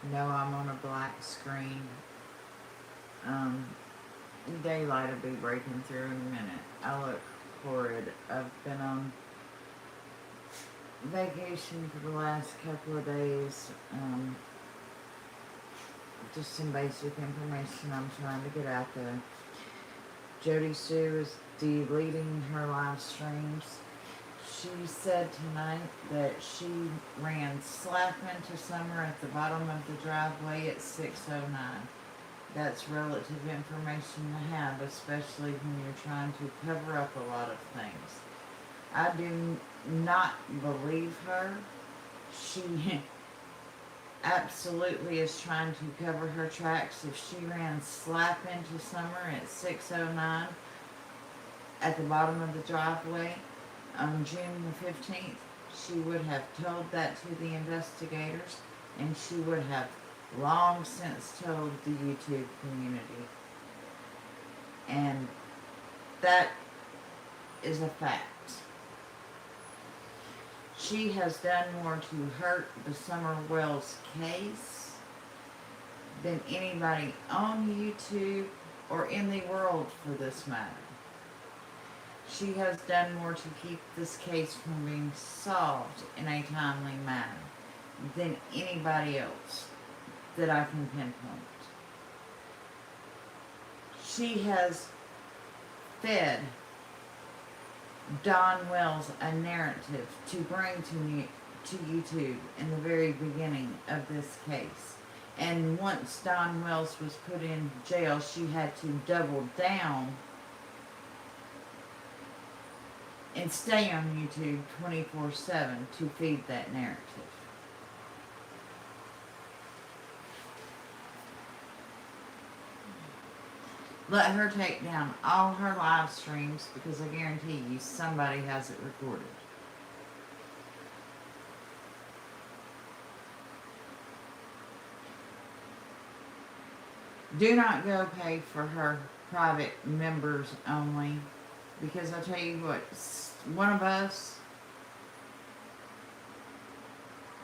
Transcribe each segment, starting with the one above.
No, I'm on a black screen. Um, Daylight will be breaking through in a minute. I look horrid. I've been on vacation for the last couple of days. Just some basic information I'm trying to get out there. Jodie Sue is deleting her live streams. She said tonight that she ran slap into Summer at the bottom of the driveway at 6:09. That's relative information to have, especially when you're trying to cover up a lot of things. I do not believe her. She absolutely is trying to cover her tracks. If she ran slap into Summer at 6:09 at the bottom of the driveway on June the 15th, she would have told that to the investigators, and she would have long since told the YouTube community. And that is a fact. She has done more to hurt the Summerwells case than anybody on YouTube or in the world for this matter. She has done more to keep this case from being solved in a timely manner than anybody else that I can pinpoint. She has fed Don Wells a narrative to bring to YouTube in the very beginning of this case. And once Don Wells was put in jail, she had to double down and stay on YouTube 24/7 to feed that narrative. Let her take down all her live streams, because I guarantee you somebody has it recorded. Do not go pay for her private members only, because I'll tell you what, one of us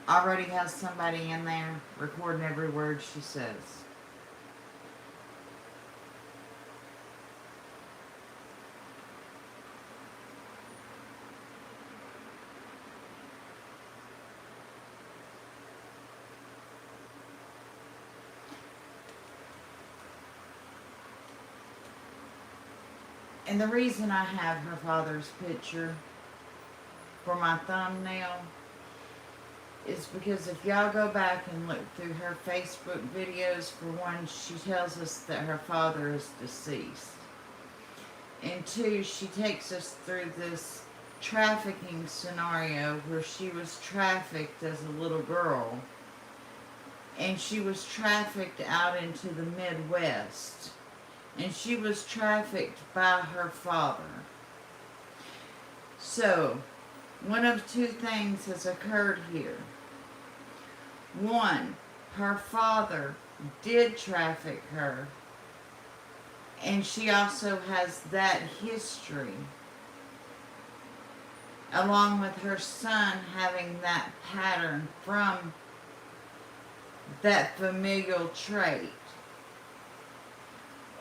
already has somebody in there recording every word she says. And the reason I have her father's picture for my thumbnail is because if y'all go back and look through her Facebook videos, for one, she tells us that her father is deceased. And two, she takes us through this trafficking scenario where she was trafficked as a little girl. And she was trafficked out into the Midwest. And she was trafficked by her father. So, one of two things has occurred here. One, her father did traffic her, and she also has that history, along with her son having that pattern from that familial trait.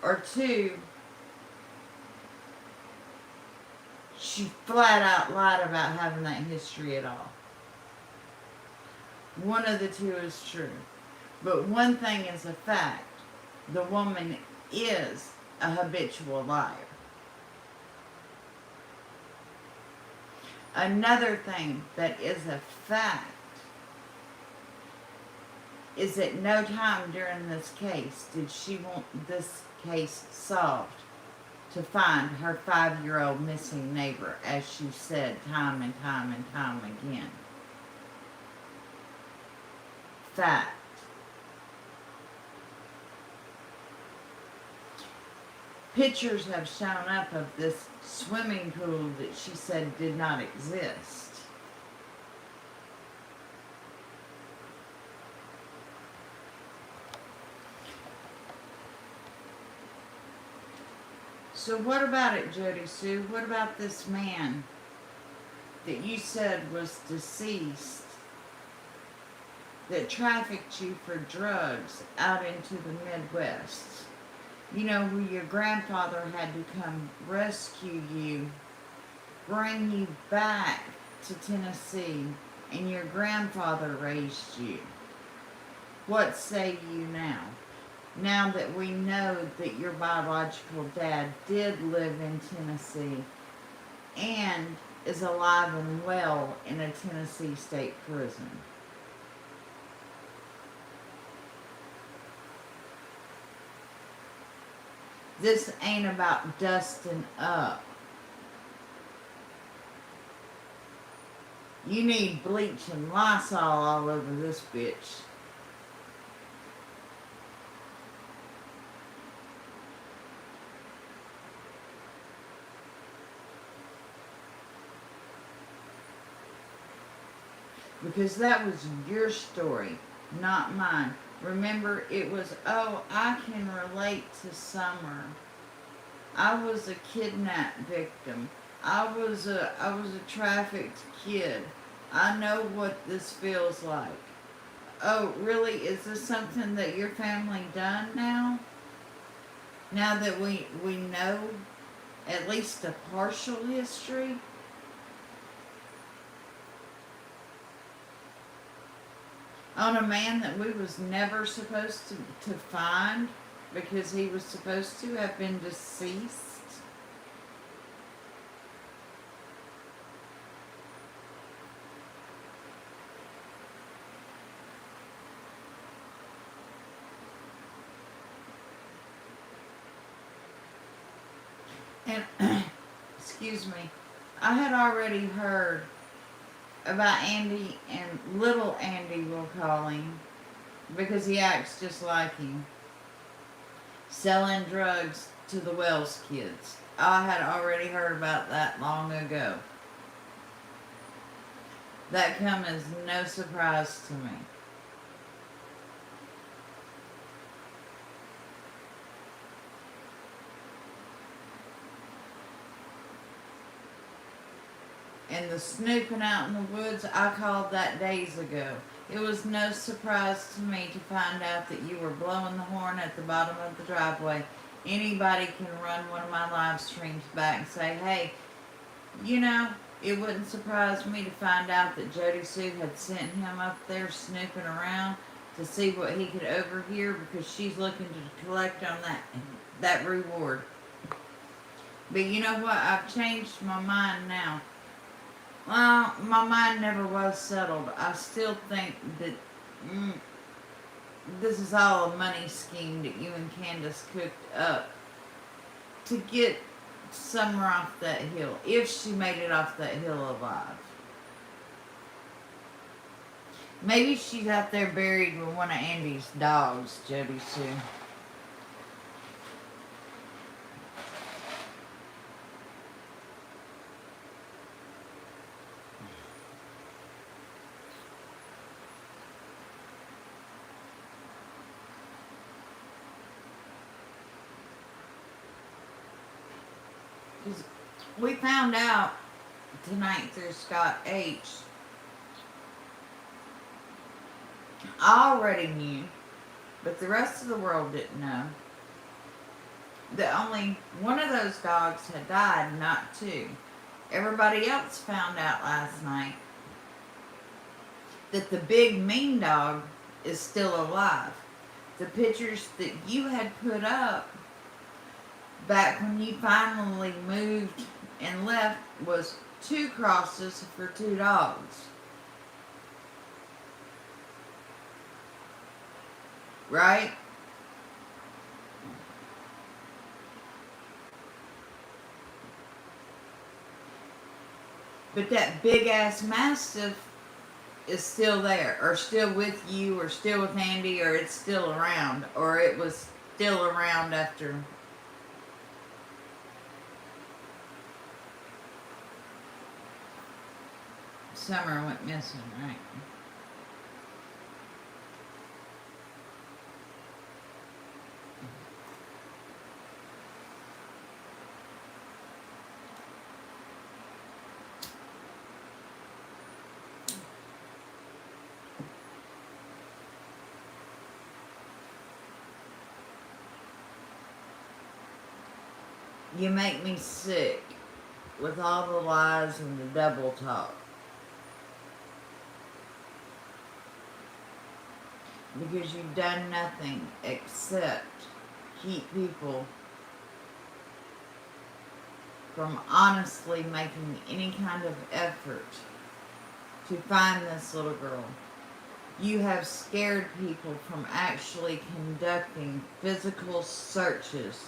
Or two, she flat out lied about having that history at all. One of the two is true. But one thing is a fact. The woman is a habitual liar. Another thing that is a fact is at no time during this case did she want this case solved to find her 5-year-old missing neighbor, as she said time and time and time again. Fact. Pictures have shown up of this swimming pool that she said did not exist. So what about it, Jodie Sue? What about this man that you said was deceased that trafficked you for drugs out into the Midwest. You know, where your grandfather had to come rescue you, bring you back to Tennessee, and your grandfather raised you. What say you now? Now that we know that your biological dad did live in Tennessee and is alive and well in a Tennessee state prison. This ain't about dusting up. You need bleach and Lysol all over this bitch. Because that was your story, not mine. Remember, it was, oh, I can relate to Summer. I was a kidnapped victim. I was a trafficked kid. I know what this feels like. Oh, really? Is this something that your family done now? Now that we know at least a partial history? On a man that we was never supposed to find because he was supposed to have been deceased. And, excuse me, I had already heard about Andy, and little Andy we'll call him, because he acts just like him, selling drugs to the Wells kids. I had already heard about that long ago. That come as no surprise to me. And the snooping out in the woods, I called that days ago. It was no surprise to me to find out that you were blowing the horn at the bottom of the driveway. Anybody can run one of my live streams back and say, hey, you know, it wouldn't surprise me to find out that Jodie Sue had sent him up there snooping around to see what he could overhear because she's looking to collect on that reward. But you know what? I've changed my mind now. Well, my mind never was settled. I still think that this is all a money scheme that you and Candace cooked up to get Summer off that hill, if she made it off that hill alive. Maybe she's out there buried with one of Andy's dogs, Jodie Sue. We found out tonight through Scott H. I already knew, but the rest of the world didn't know, that only one of those dogs had died, not two. Everybody else found out last night that the big mean dog is still alive. The pictures that you had put up back when you finally moved and left was 2 crosses for 2 dogs. Right? But that big ass mastiff is still there, or still with you, or still with Andy, or it's still around, or it was still around after. Summer went missing, right? You make me sick with all the lies and the double talk. Because you've done nothing except keep people from honestly making any kind of effort to find this little girl. You have scared people from actually conducting physical searches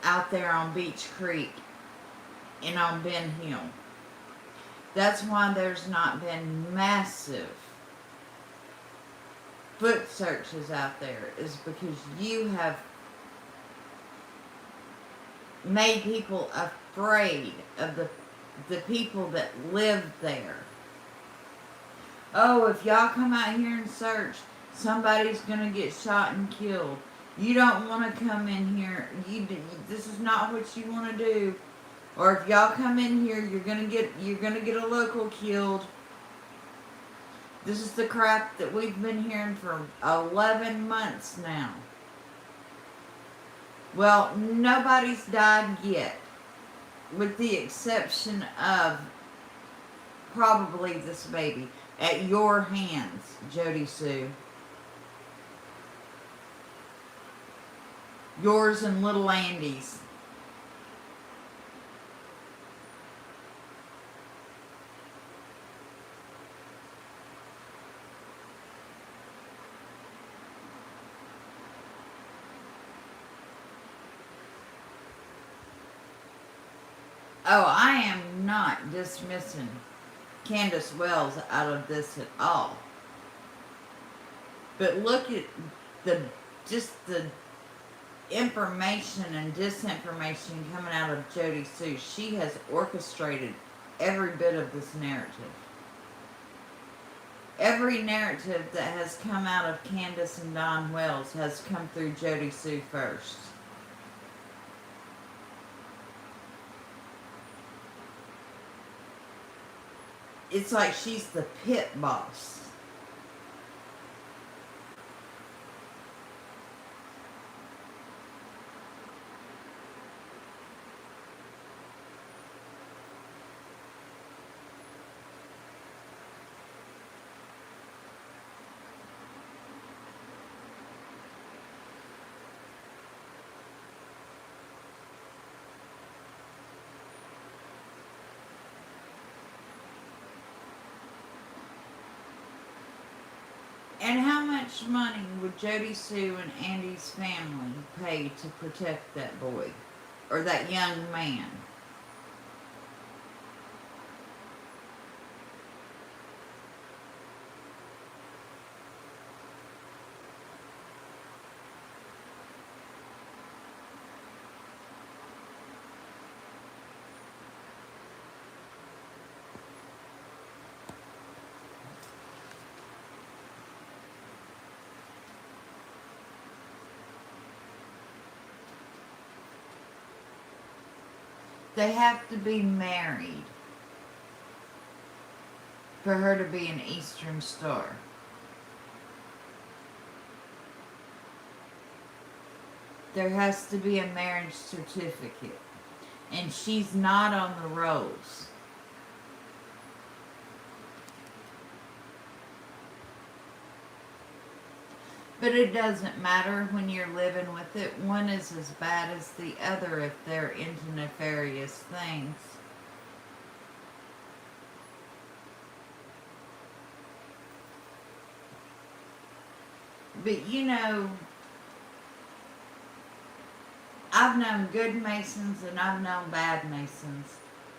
out there on Beach Creek and on Ben Hill. That's why there's not been massive foot searches out there, is because you have made people afraid of the people that live there. Oh, if y'all come out here and search, somebody's going to get shot and killed. You don't want to come in here. This is not what you want to do. Or if y'all come in here, you're gonna get a local killed. This is the crap that we've been hearing for 11 months now. Well, nobody's died yet, with the exception of probably this baby at your hands, Jodie Sue. Yours and little Andy's. Oh, I am not dismissing Candace Wells out of this at all. But look at the information and disinformation coming out of Jodie Sue. She has orchestrated every bit of this narrative. Every narrative that has come out of Candace and Don Wells has come through Jodie Sue first. It's like she's the pit boss. And how much money would Jodie Sue and Andy's family pay to protect that boy? Or that young man? They have to be married for her to be an Eastern Star. There has to be a marriage certificate. And she's not on the rolls. But it doesn't matter when you're living with it. One is as bad as the other if they're into nefarious things. But you know, I've known good Masons and I've known bad Masons.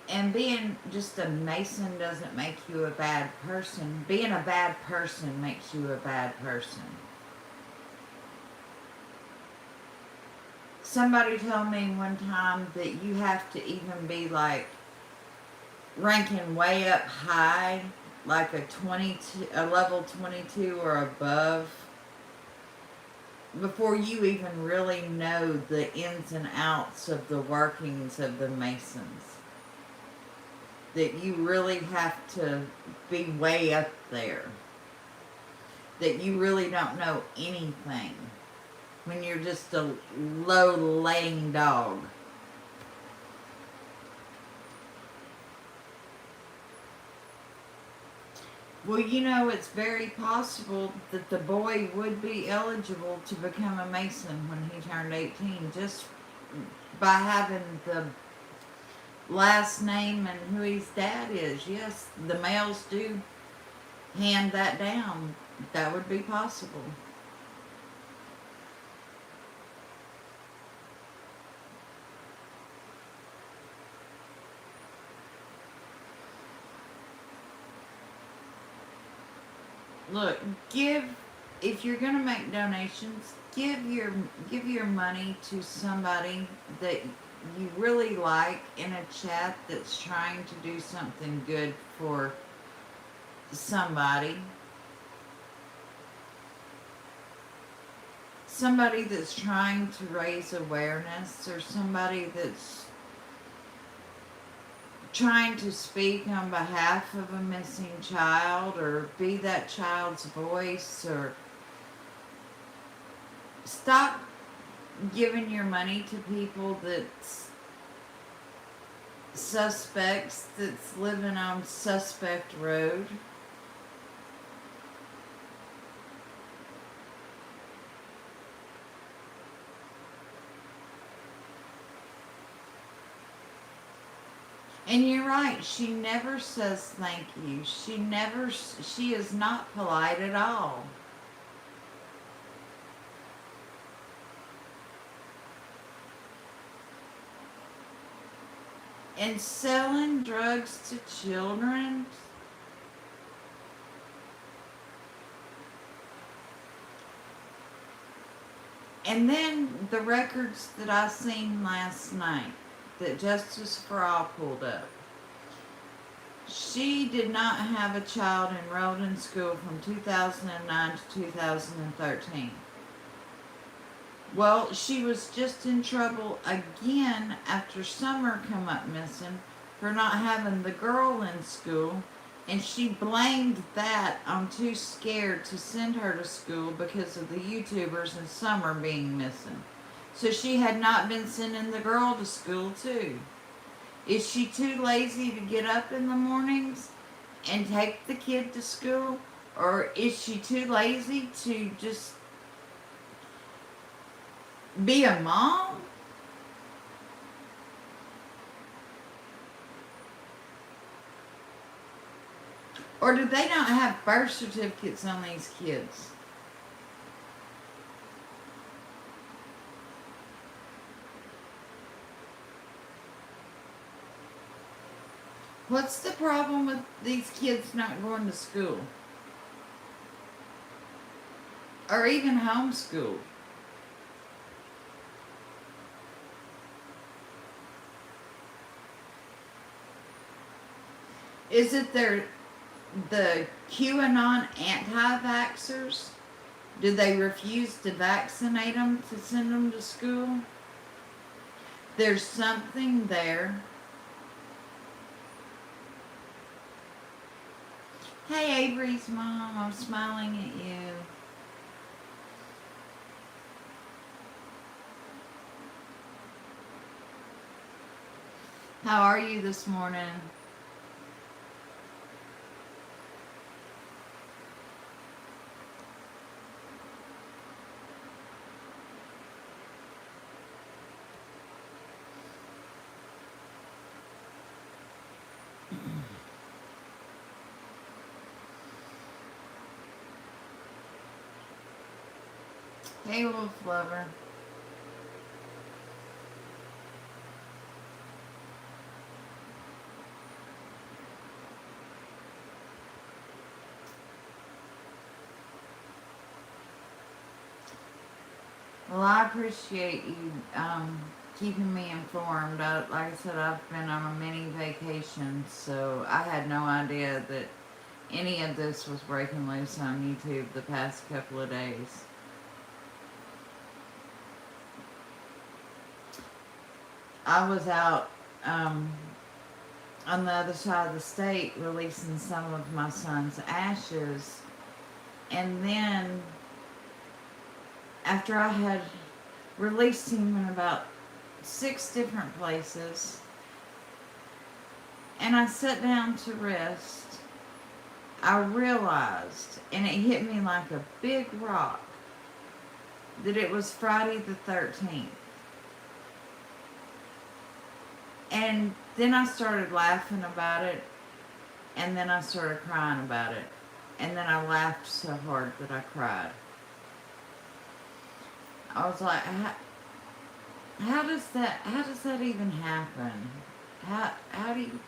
And being just a Mason doesn't make you a bad person. Being a bad person makes you a bad person. Somebody told me one time that you have to even be like ranking way up high, like a level 22 or above, before you even really know the ins and outs of the workings of the Masons. That you really have to be way up there. That you really don't know anything. when you're just a low-laying dog. Well, you know, it's very possible that the boy would be eligible to become a Mason when he turned 18, just by having the last name and who his dad is. Yes, the males do hand that down. That would be possible. Look, if you're going to make donations, give your money to somebody that you really like in a chat that's trying to do something good for somebody. Somebody that's trying to raise awareness, or somebody that's trying to speak on behalf of a missing child, or be that child's voice. Or stop giving your money to people that's suspects, that's living on Suspect Road. And you're right, she never says thank you. She is not polite at all. And selling drugs to children, and then the records that I seen last night that Justice for All pulled up. She did not have a child enrolled in school from 2009 to 2013. Well, she was just in trouble again after Summer come up missing for not having the girl in school, and she blamed that on Too Scared to send her to school because of the YouTubers and Summer being missing. So she had not been sending the girl to school too. Is she too lazy to get up in the mornings and take the kid to school? Or is she too lazy to just be a mom? Or do they not have birth certificates on these kids? What's the problem with these kids not going to school? Or even homeschooled? Is it the QAnon anti-vaxxers? Did they refuse to vaccinate them to send them to school? There's something there. Hey, Avery's mom, I'm smiling at you. How are you this morning? Hey, Wolf Lover. Well, I appreciate you keeping me informed. Like I said, I've been on a mini vacation, so I had no idea that any of this was breaking loose on YouTube the past couple of days. I was out on the other side of the state releasing some of my son's ashes, and then after I had released him in about 6 different places, and I sat down to rest, I realized, and it hit me like a big rock, that it was Friday the 13th. And then I started laughing about it, and then I started crying about it. And then I laughed so hard that I cried. I was like, how does that even happen? How do you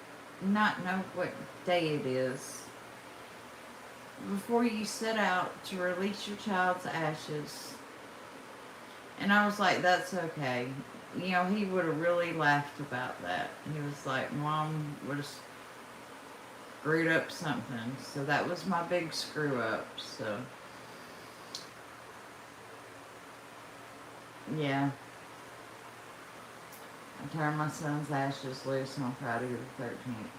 not know what day it is before you set out to release your child's ashes? And I was like, that's okay. You know, he would have really laughed about that. He was like, Mom would have screwed up something. So that was my big screw up. So, yeah. I turned my son's ashes loose on Friday the 13th.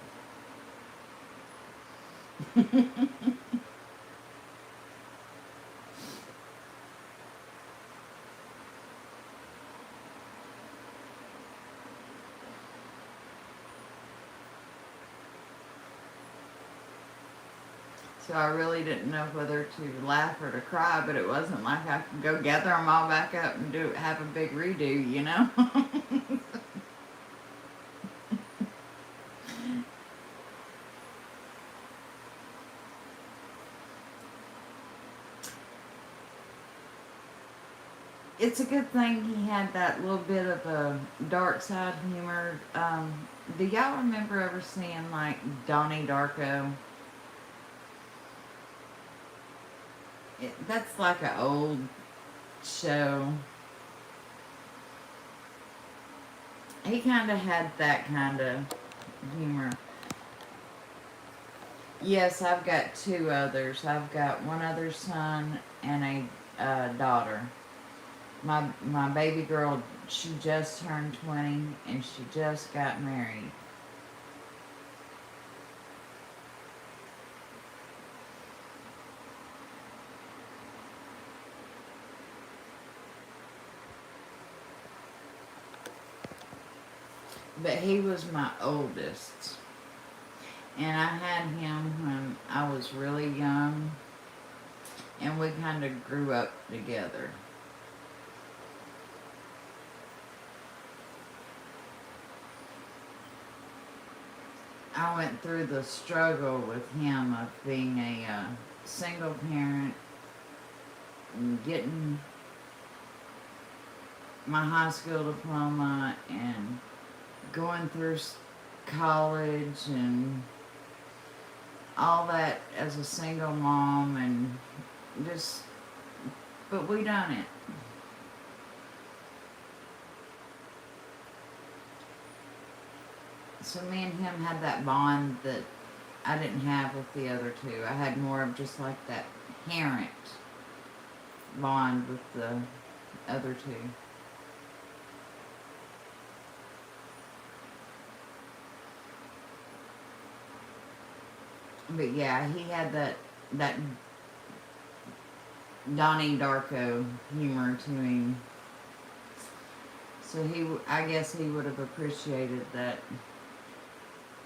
So I really didn't know whether to laugh or to cry, but it wasn't like I could go gather them all back up and have a big redo, you know? It's a good thing he had that little bit of a dark side humor. Do y'all remember ever seeing like Donnie Darko? That's like an old show. He kind of had that kind of humor. Yes, I've got 2 others. I've got one other son and a daughter. My baby girl, she just turned 20 and she just got married. But he was my oldest. And I had him when I was really young. And we kind of grew up together. I went through the struggle with him of being a single parent and getting my high school diploma and going through college and all that as a single mom, and just, but we done it. So me and him had that bond that I didn't have with the other 2. I had more of just like that parent bond with the other 2. But yeah, he had that Donnie Darko humor to him. So I guess he would have appreciated that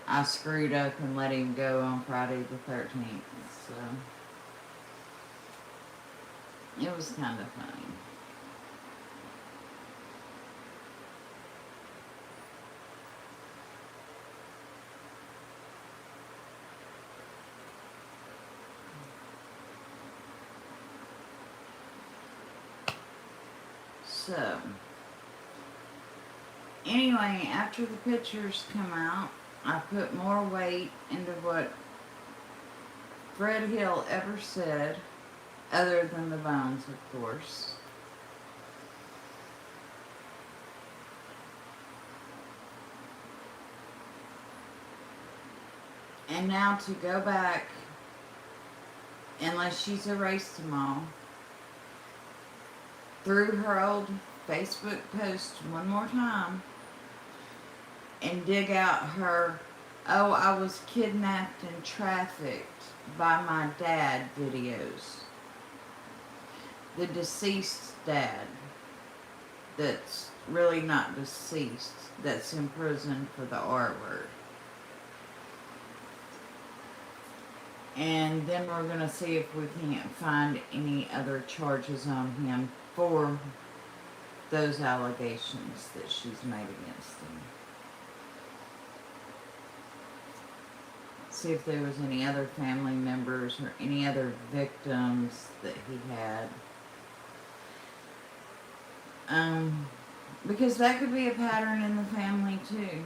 I screwed up and let him go on Friday the 13th. So it was kind of funny. So, anyway, after the pictures come out, I put more weight into what Fred Hill ever said, other than the bones, of course. And now to go back, unless she's erased them all, through her old Facebook post one more time and dig out her, oh, I was kidnapped and trafficked by my dad videos. The deceased dad that's really not deceased, that's in prison for the R word. And then we're going to see if we can't find any other charges on him for those allegations that she's made against him. See if there was any other family members or any other victims that he had. Because that could be a pattern in the family too.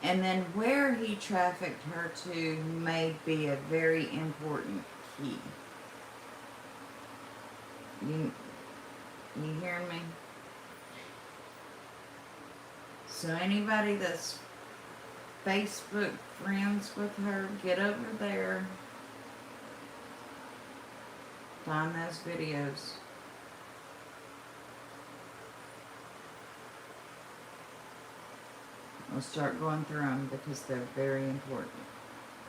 And then where he trafficked her to may be a very important key. You hear me? So anybody that's Facebook friends with her, get over there. Find those videos. We'll start going through them because they're very important,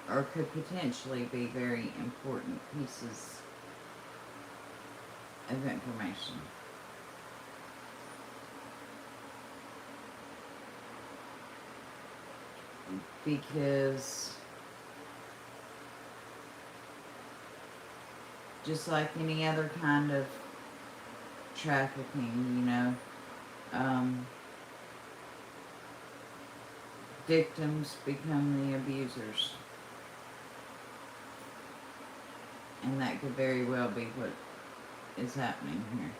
or could potentially be very important pieces of information. Because just like any other kind of trafficking, you know, victims become the abusers. And that could very well be what is happening here.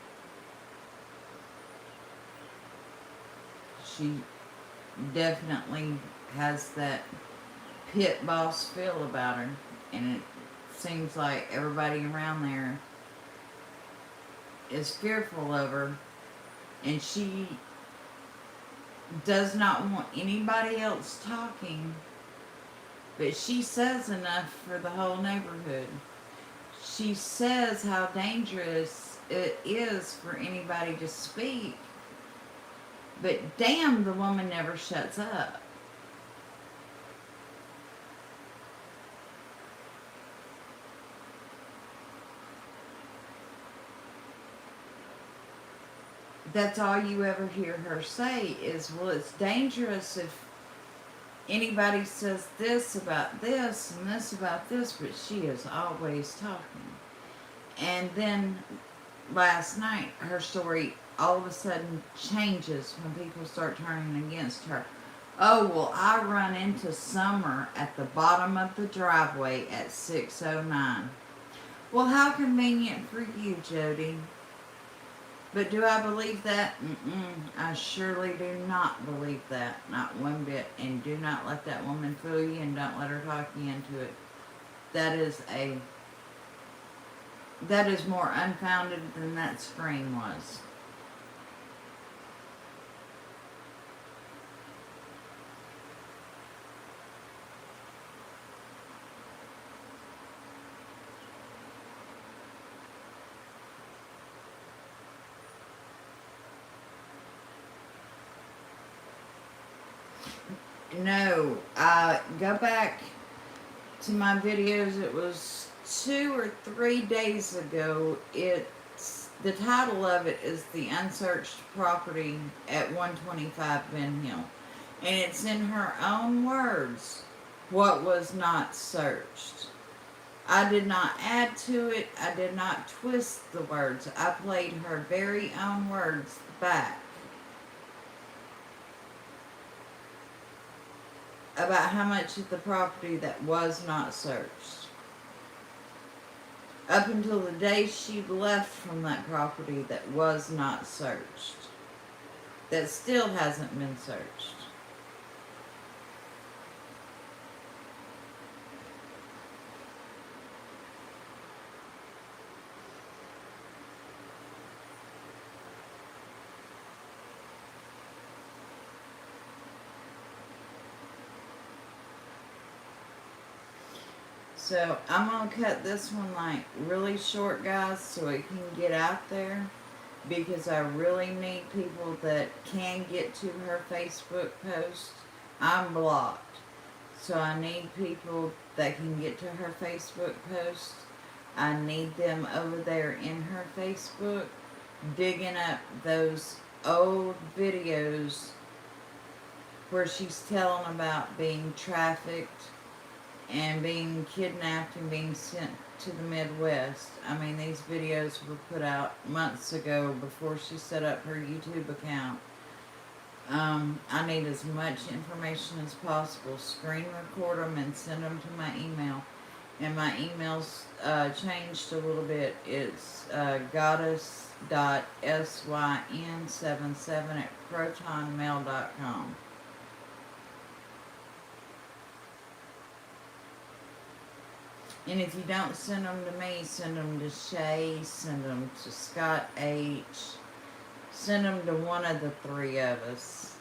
She definitely has that pit boss feel about her, and it seems like everybody around there is fearful of her, and she does not want anybody else talking, but she says enough for the whole neighborhood. She says how dangerous it is for anybody to speak, but damn, the woman never shuts up. That's all you ever hear her say is, well, it's dangerous if anybody says this about this and this about this, but she is always talking. And then last night, her story all of a sudden changes when people start turning against her. Oh, well, I run into Summer at the bottom of the driveway at 6:09. Well, how convenient for you, Jodie. But do I believe that? I surely do not believe that. Not one bit. And do not let that woman fool you, and don't let her talk you into it. That is more unfounded than that scream was. No, go back to my videos. It was 2 or 3 days ago. The title of it is The Unsearched Property at 125 Ben Hill. And it's in her own words, what was not searched. I did not add to it. I did not twist the words. I played her very own words back about how much of the property that was not searched. Up until the day she left from that property that was not searched. That still hasn't been searched. So I'm going to cut this one like really short, guys, so it can get out there, because I really need people that can get to her Facebook post. I'm blocked, so I need people that can get to her Facebook post. I need them over there in her Facebook digging up those old videos where she's telling about being trafficked and being kidnapped and being sent to the Midwest. I mean, these videos were put out months ago before she set up her YouTube account. I need as much information as possible. Screen record them and send them to my email. And my email's changed a little bit. It's goddess.syn77@protonmail.com. And if you don't send them to me, send them to Shay, send them to Scott H., send them to one of the three of us.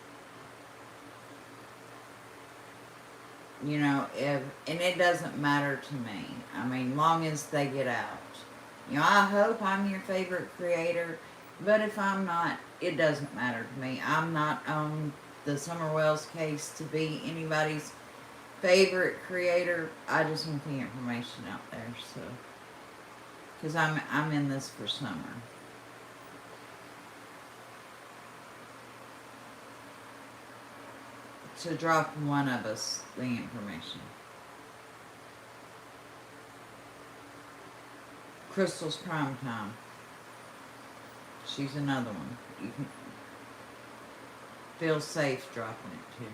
You know, and it doesn't matter to me. I mean, long as they get out. You know, I hope I'm your favorite creator, but if I'm not, it doesn't matter to me. I'm not on the Summerwells case to be anybody's favorite creator. I just want the information out there, so. Because I'm in this for summer. To drop one of us the information. crystalscrimetime. She's another one. You can feel safe dropping it too.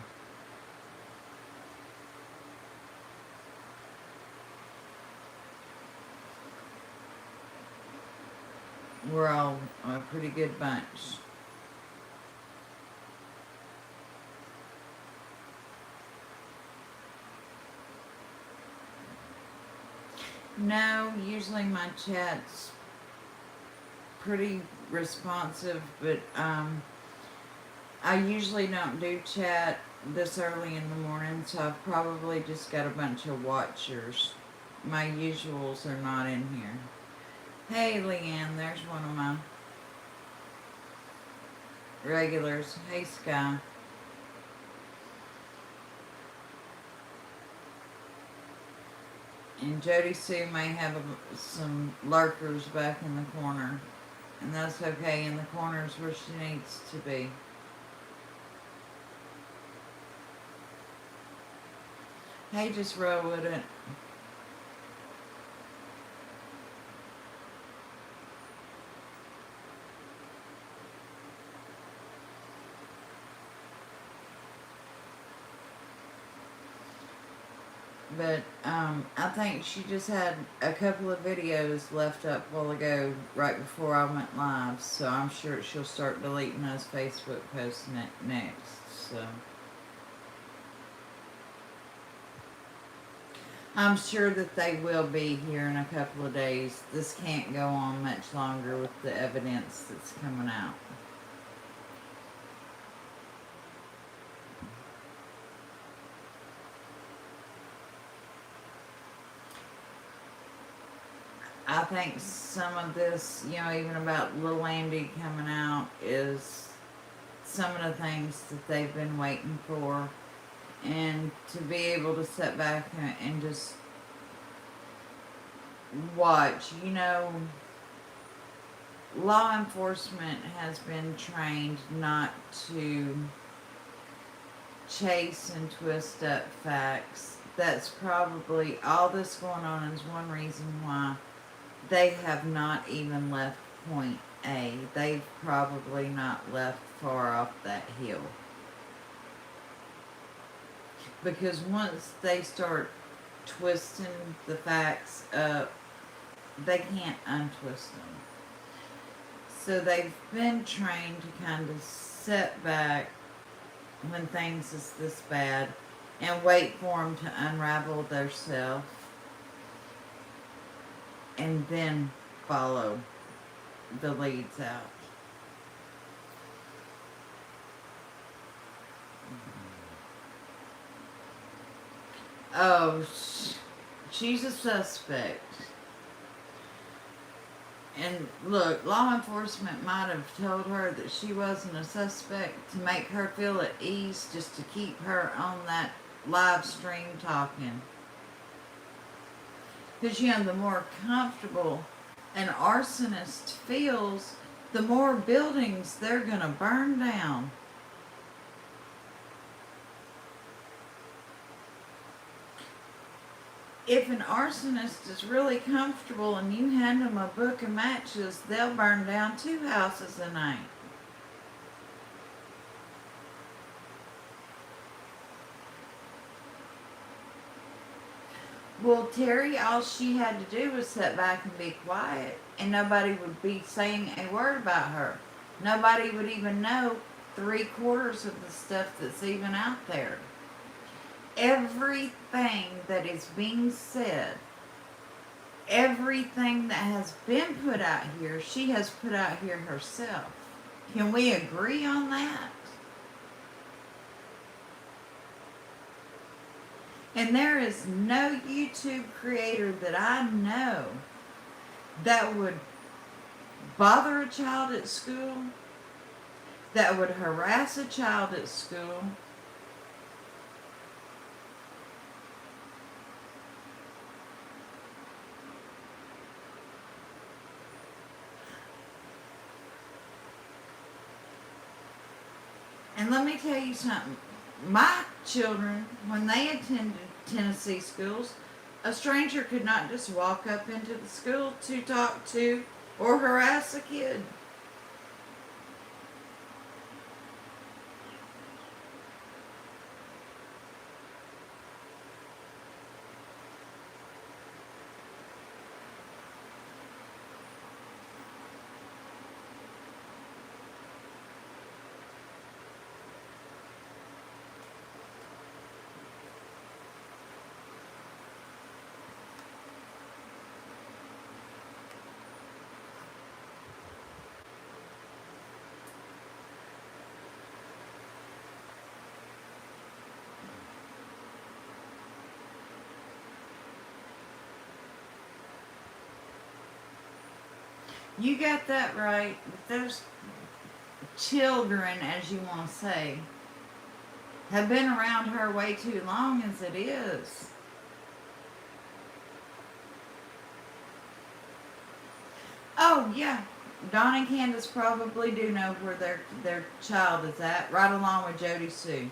We're all a pretty good bunch. No, usually my chat's pretty responsive, but I usually don't do chat this early in the morning, so I've probably just got a bunch of watchers. My usuals are not in here. Hey, Leanne, there's one of my regulars. Hey, Sky. And Jodie Sue may have some lurkers back in the corner. And that's okay, in the corners where she needs to be. Hey, just roll with it. But I think she just had a couple of videos left up a while ago, right before I went live. So I'm sure she'll start deleting those Facebook posts next. So I'm sure that they will be here in a couple of days. This can't go on much longer with the evidence that's coming out. I think some of this, you know, even about Lil Andy coming out, is some of the things that they've been waiting for. And to be able to sit back and just watch, you know, law enforcement has been trained not to chase and twist up facts. That's probably, all this going on is one reason why they have not even left point A. They've probably not left far off that hill. Because once they start twisting the facts up, they can't untwist them. So they've been trained to kind of sit back when things is this bad and wait for them to unravel themselves and then follow the leads out. Oh, she's a suspect. And look, law enforcement might have told her that she wasn't a suspect to make her feel at ease, just to keep her on that live stream talking. Because, you know, the more comfortable an arsonist feels, the more buildings they're going to burn down. If an arsonist is really comfortable and you hand them a book of matches, they'll burn down 2 houses a night. Well, Terry, all she had to do was sit back and be quiet, and nobody would be saying a word about her. Nobody would even know 3/4 of the stuff that's even out there. Everything that is being said, everything that has been put out here, she has put out here herself. Can we agree on that? And there is no YouTube creator that I know that would bother a child at school, that would harass a child at school, and let me tell you something. My children, when they attended Tennessee schools, a stranger could not just walk up into the school to talk to or harass a kid. You got that right. Those children, as you want to say, have been around her way too long as it is. Oh, yeah. Don and Candace probably do know where their child is at, right along with Jodie Sue.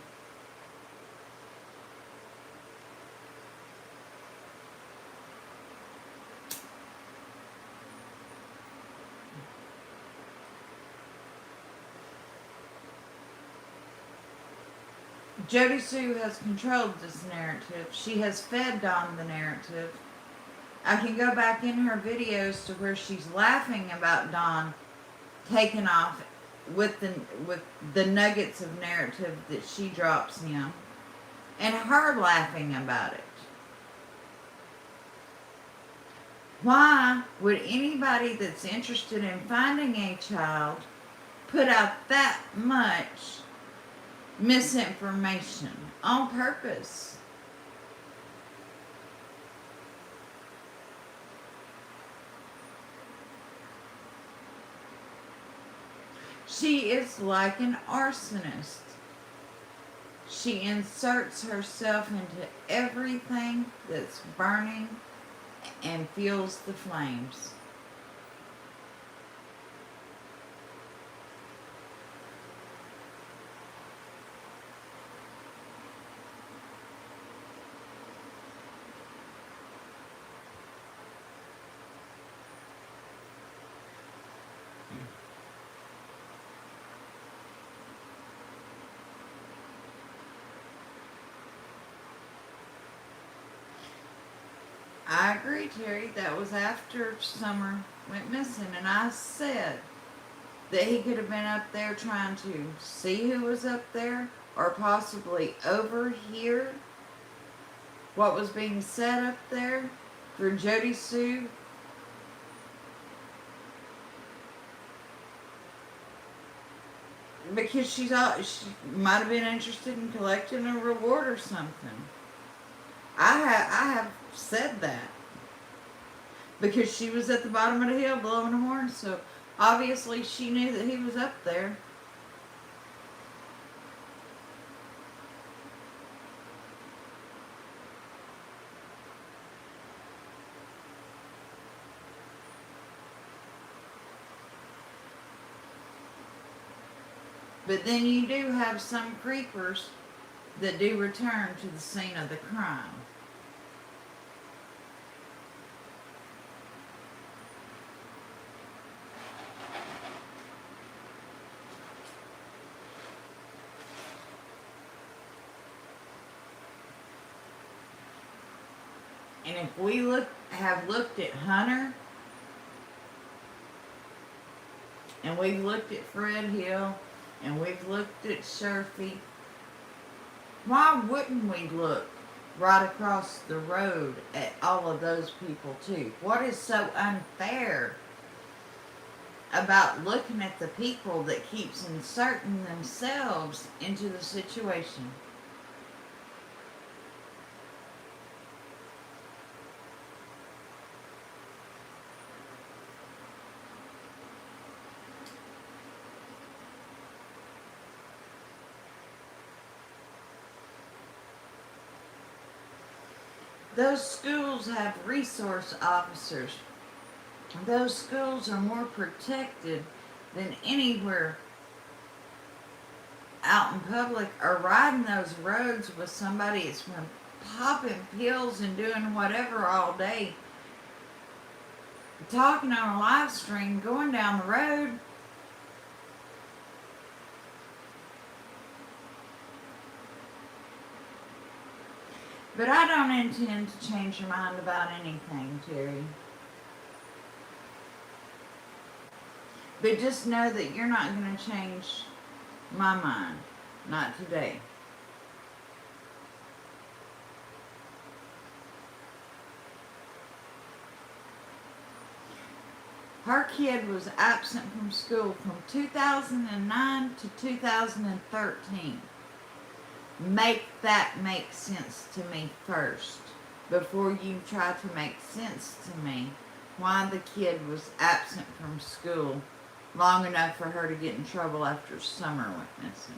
Jodie Sue has controlled this narrative. She has fed Don the narrative. I can go back in her videos to where she's laughing about Don taking off with the nuggets of narrative that she drops him, and her laughing about it. Why would anybody that's interested in finding a child put out that much misinformation on purpose? She is like an arsonist. She inserts herself into everything that's burning and feels the flames. I agree, Terry. That was after Summer went missing, and I said that he could have been up there trying to see who was up there, or possibly overhear what was being said up there for Jodie Sue. Because she might have been interested in collecting a reward or something. I have said that. Because she was at the bottom of the hill blowing a horn, so obviously she knew that he was up there. But then you do have some creepers that do return to the scene of the crime. And if we have looked at Hunter, and we've looked at Fred Hill, and we've looked at Shurfy, why wouldn't we look right across the road at all of those people too? What is so unfair about looking at the people that keeps inserting themselves into the situation? Those schools have resource officers. Those schools are more protected than anywhere out in public, or riding those roads with somebody that's been popping pills and doing whatever all day, talking on a live stream, going down the road. But I don't intend to change your mind about anything, Terry. But just know that you're not going to change my mind. Not today. Her kid was absent from school from 2009 to 2013. Make that make sense to me first, before you try to make sense to me why the kid was absent from school long enough for her to get in trouble after summer witnessing.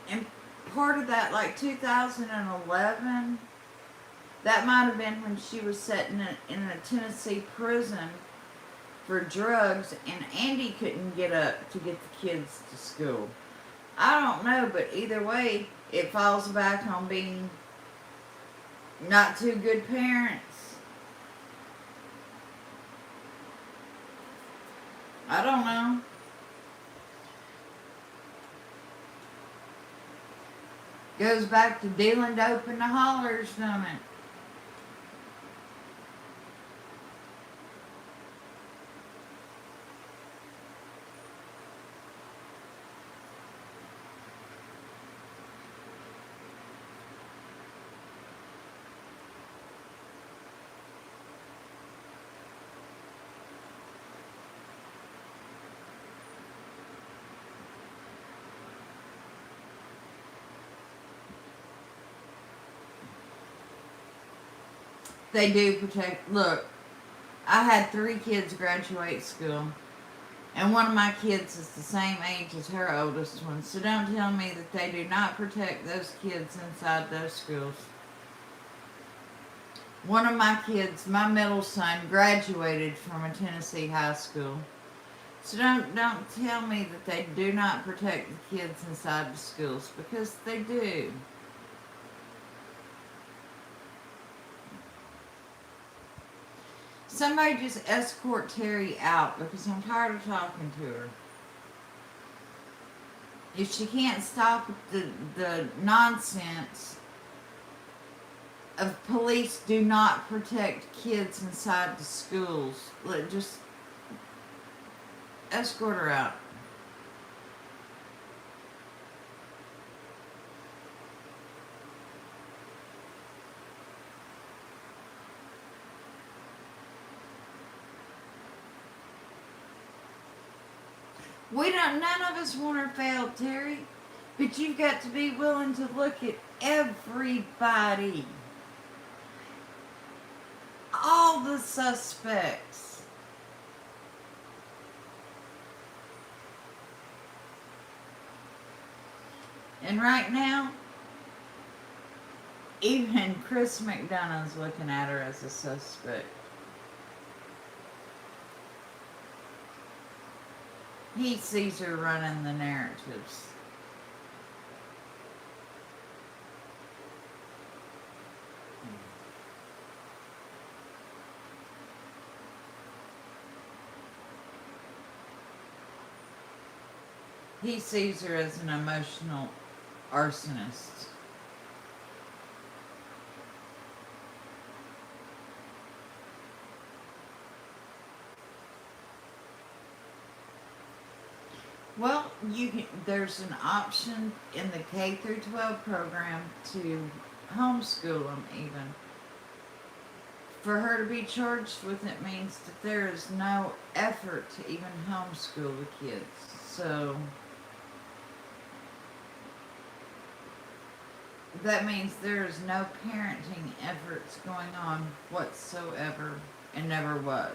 And part of that, like 2011, that might have been when she was sitting in a Tennessee prison for drugs, and Andy couldn't get up to get the kids to school. I don't know, but either way, it falls back on being not too good parents. I don't know. Goes back to dealing dope in the hollers, doesn't it? They do protect. Look, I had 3 kids graduate school, and one of my kids is the same age as her oldest one. So don't tell me that they do not protect those kids inside those schools. One of my kids, my middle son, graduated from a Tennessee high school. So don't tell me that they do not protect the kids inside the schools, because they do. Somebody just escort Terry out, because I'm tired of talking to her. If she can't stop the nonsense of police do not protect kids inside the schools, just escort her out. None of us want her failed, Terry. But you've got to be willing to look at everybody. All the suspects. And right now, even Chris McDonough's looking at her as a suspect. He sees her running the narratives. He sees her as an emotional arsonist. Well, there's an option in the K through 12 program to homeschool them even. For her to be charged with it means that there is no effort to even homeschool the kids. So that means there is no parenting efforts going on whatsoever, and never was.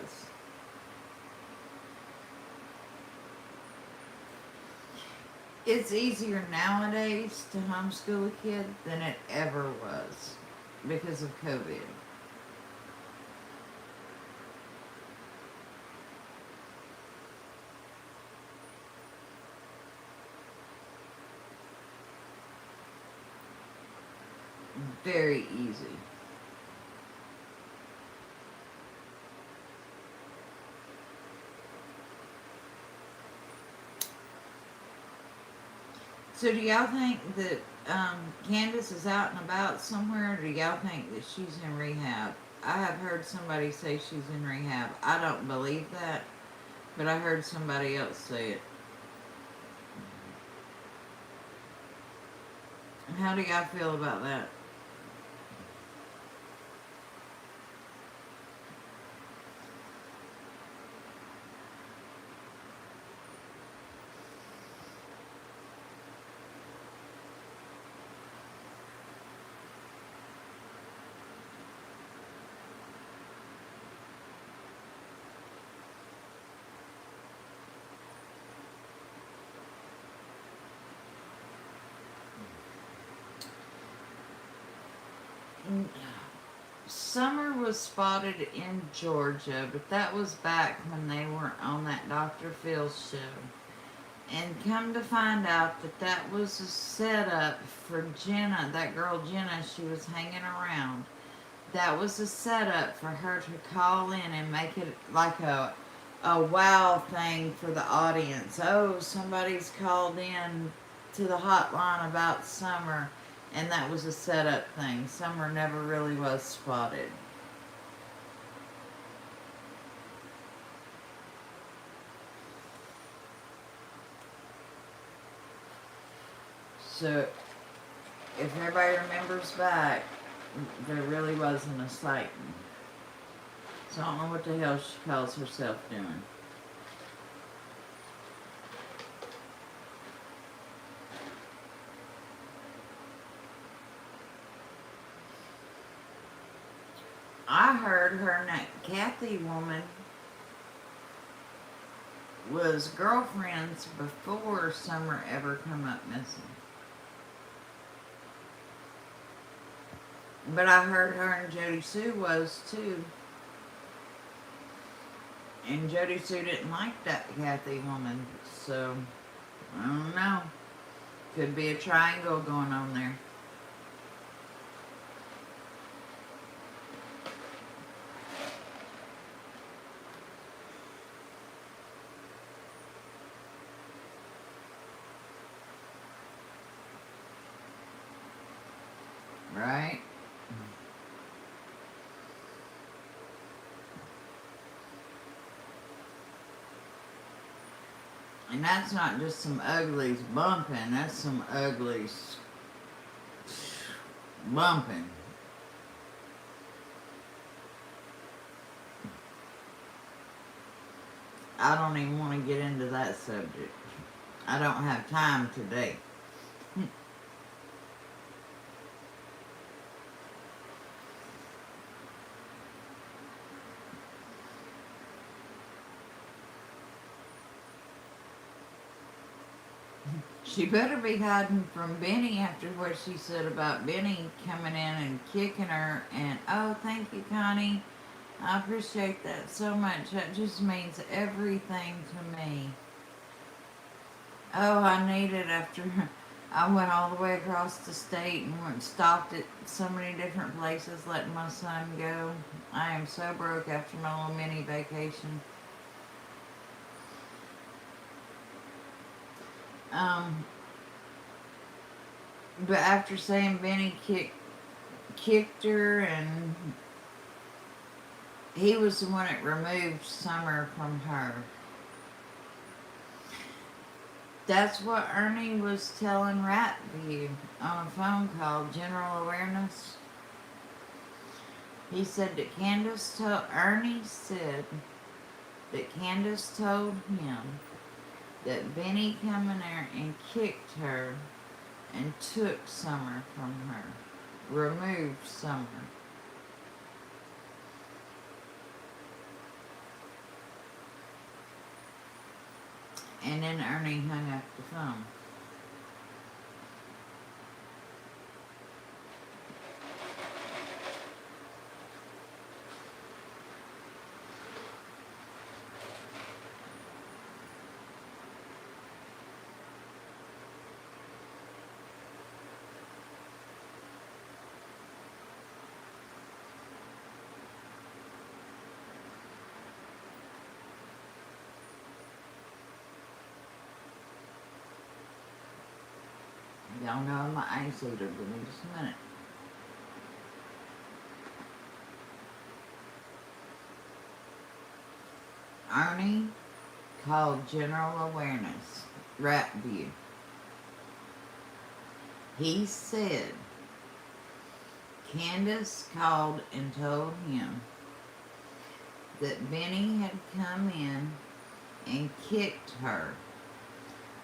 It's easier nowadays to homeschool a kid than it ever was because of COVID. Very easy. So do y'all think that Candace is out and about somewhere, or do y'all think that she's in rehab? I have heard somebody say she's in rehab. I don't believe that, but I heard somebody else say it. How do y'all feel about that? Summer was spotted in Georgia, but that was back when they were on that Dr. Phil's show. And come to find out that that was a setup for Jenna, that girl Jenna, she was hanging around. That was a setup for her to call in and make it like a wow thing for the audience. Oh, somebody's called in to the hotline about Summer. And that was a setup thing. Summer never really was spotted. So, if everybody remembers back, there really wasn't a sighting. So I don't know what the hell she calls herself doing. I heard her name, Kathy woman, was girlfriends before Summer ever come up missing. But I heard her and Jodie Sue was too. And Jodie Sue didn't like that Kathy woman, so I don't know. Could be a triangle going on there. Right? And that's not just some uglies bumping, that's some uglies bumping. I don't even want to get into that subject. I don't have time today. She better be hiding from Benny after what she said about Benny coming in and kicking her. And oh, thank you, Connie. I appreciate that so much. That just means everything to me. Oh, I need it after I went all the way across the state and went stopped at so many different places letting my son go. I am so broke after my little mini vacation. Um, but after saying Benny kicked her and he was the one that removed Summer from her. That's what Ernie was telling Ratview on a phone call, General Awareness. He said that Ernie said that Candace told him that Benny come in there and kicked her and took Summer from her, removed Summer. And then Ernie hung up the phone. Y'all know my ice eater. Give me just a minute. Ernie called General Awareness, Ratview. He said Candace called and told him that Benny had come in and kicked her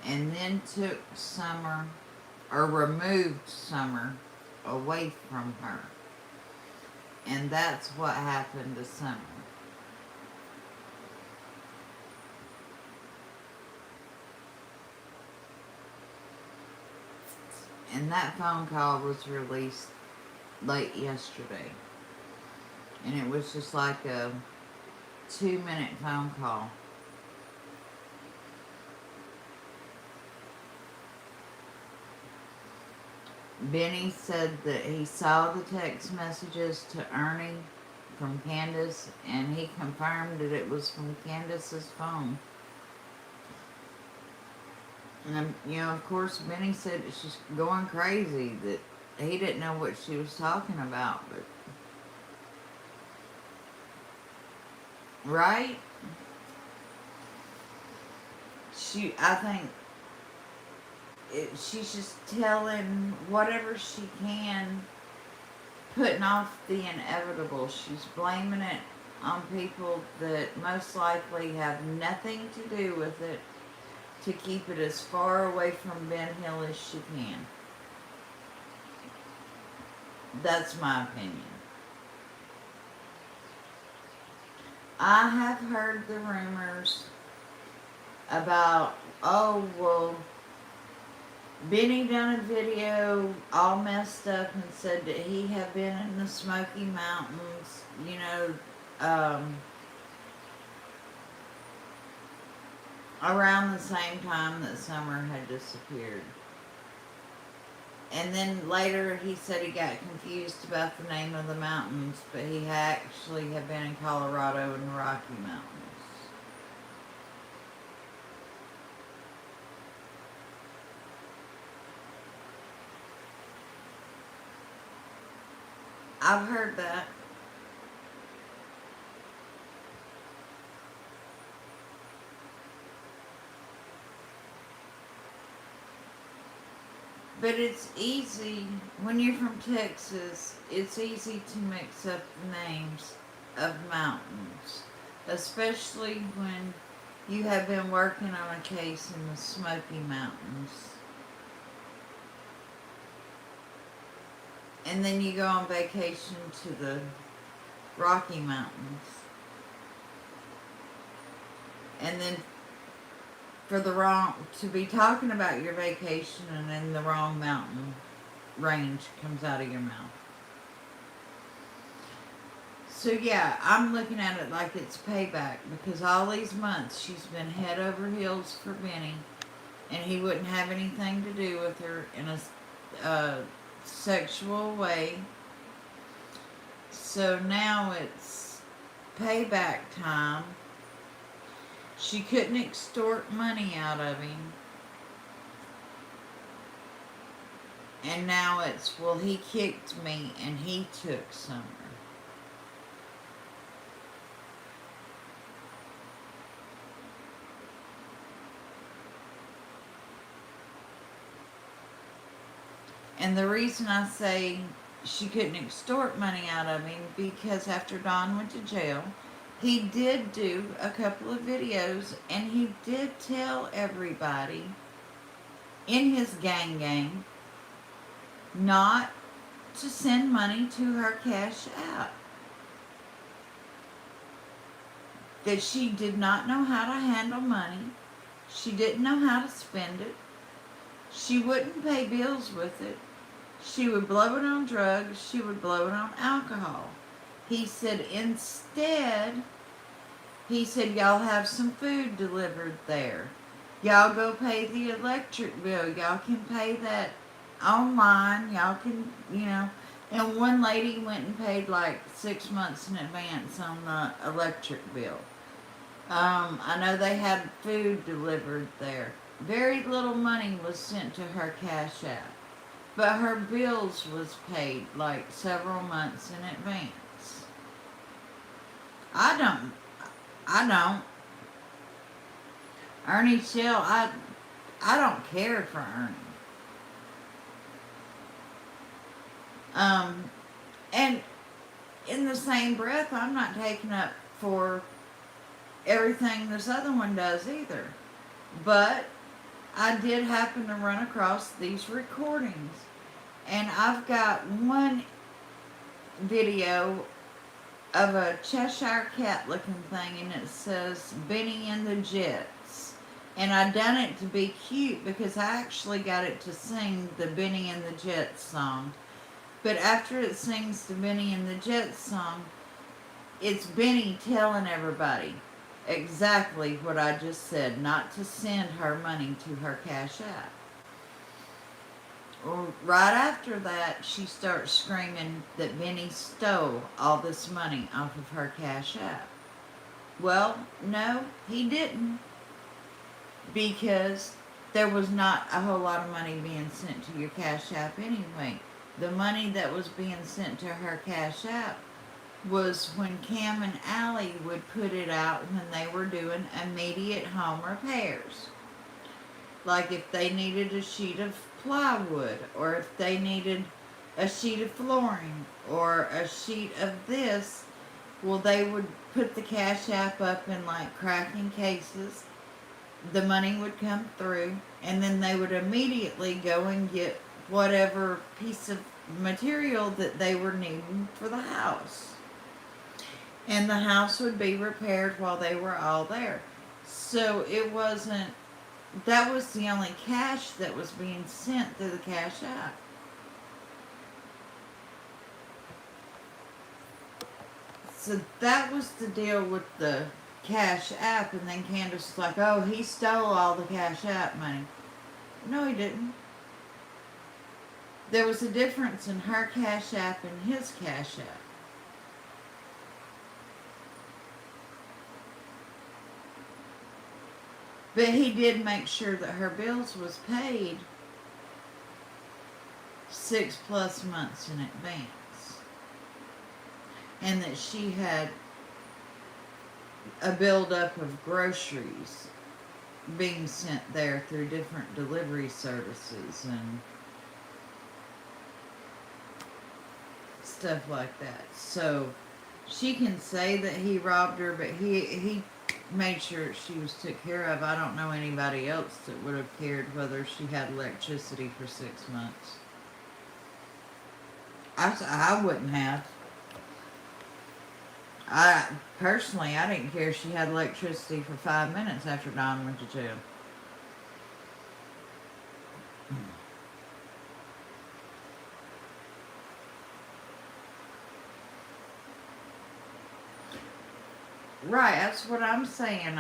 and then took Summer, or removed Summer, away from her. And that's what happened to Summer. And that phone call was released late yesterday. And it was just like a 2-minute phone call. Benny said that he saw the text messages to Ernie from Candace, and he confirmed that it was from Candace's phone. And, of course, Benny said that she's going crazy, that he didn't know what she was talking about, but... Right? I think she's just telling whatever she can, putting off the inevitable. She's blaming it on people that most likely have nothing to do with it, to keep it as far away from Ben Hill as she can. That's my opinion. I have heard the rumors about, oh, well, Benny done a video all messed up and said that he had been in the Smoky Mountains, around the same time that Summer had disappeared. And then later he said he got confused about the name of the mountains, but he actually had been in Colorado in the Rocky Mountains. I've heard that. But it's easy, when you're from Texas, it's easy to mix up the names of mountains. Especially when you have been working on a case in the Smoky Mountains. And then you go on vacation to the Rocky Mountains. And then to be talking about your vacation and then the wrong mountain range comes out of your mouth. So yeah, I'm looking at it like it's payback because all these months she's been head over heels for Benny, and he wouldn't have anything to do with her in a sexual way. So now it's payback time. She couldn't extort money out of him. And now it's, well, he kicked me and he took Summer. And the reason I say she couldn't extort money out of him, because after Don went to jail, he did do a couple of videos and he did tell everybody in his gang not to send money to her cash app. That she did not know how to handle money. She didn't know how to spend it. She wouldn't pay bills with it. She would blow it on drugs. She would blow it on alcohol. He said instead, y'all have some food delivered there. Y'all go pay the electric bill. Y'all can pay that online. Y'all can, And one lady went and paid like 6 months in advance on the electric bill. I know they had food delivered there. Very little money was sent to her cash app. But her bills was paid like several months in advance. I don't. Ernie Shell, I don't care for Ernie. And in the same breath, I'm not taking up for everything this other one does either. But I did happen to run across these recordings. And I've got one video of a Cheshire cat looking thing, and it says Benny and the Jets. And I done it to be cute because I actually got it to sing the Benny and the Jets song. But after it sings the Benny and the Jets song, it's Benny telling everybody exactly what I just said, not to send her money to her cash app. Well, right after that, she starts screaming that Benny stole all this money off of her cash app. Well, no, he didn't. Because there was not a whole lot of money being sent to your cash app anyway. The money that was being sent to her cash app was when Cam and Allie would put it out when they were doing immediate home repairs. Like if they needed a sheet of plywood, or if they needed a sheet of flooring, or a sheet of this, well, they would put the cash app up in like cracking cases. The money would come through, and then they would immediately go and get whatever piece of material that they were needing for the house. And the house would be repaired while they were all there. So it wasn't, that was the only cash that was being sent through the cash app. So that was the deal with the cash app, and then Candace was like, oh, he stole all the cash app money. No, he didn't. There was a difference in her cash app and his cash app. But he did make sure that her bills was paid 6+ months in advance. And that she had a buildup of groceries being sent there through different delivery services and stuff like that. So she can say that he robbed her, but he made sure she was took care of. I don't know anybody else that would have cared whether she had electricity for 6 months. I wouldn't have. Personally, I didn't care if she had electricity for 5 minutes after Don went to jail. Right, that's what I'm saying.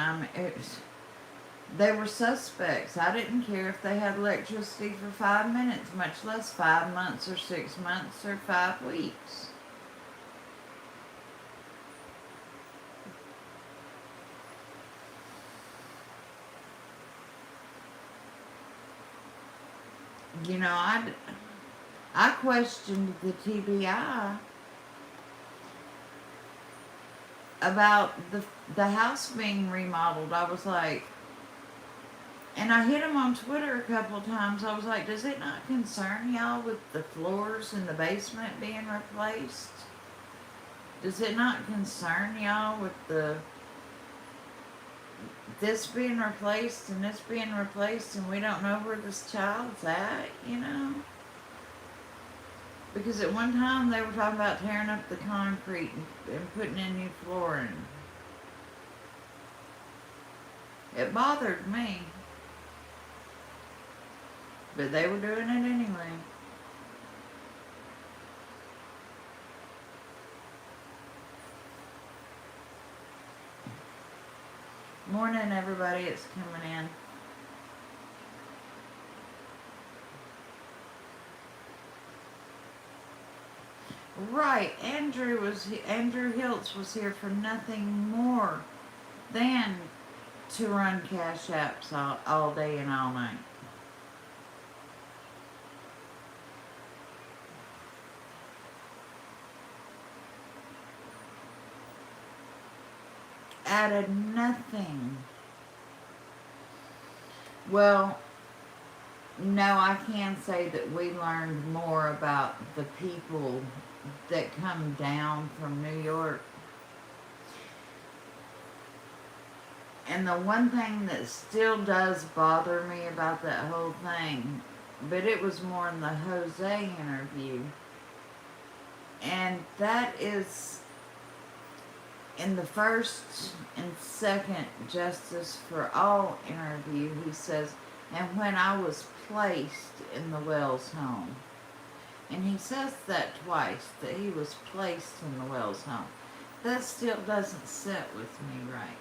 They were suspects. I didn't care if they had electricity for 5 minutes, much less 5 months or 6 months or 5 weeks. You know, I questioned the TBI about the house being remodeled. I was like, and I hit him on Twitter a couple of times. I was like, does it not concern y'all with the floors in the basement being replaced? Does it not concern y'all with this being replaced and this being replaced and we don't know where this child's at, you know? Because at one time they were talking about tearing up the concrete and putting in new flooring. It bothered me. But they were doing it anyway. Morning, everybody. It's coming in. Right. Andrew Hiltz was here for nothing more than to run cash apps all day and all night. Added nothing. Well, no, I can say that we learned more about the people that come down from New York. And the one thing that still does bother me about that whole thing, but it was more in the Jose interview, and that is in the first and second Justice for All interview, he says, and when I was placed in the Wells home. And he says that twice, that he was placed in the Wells home. That still doesn't sit with me right.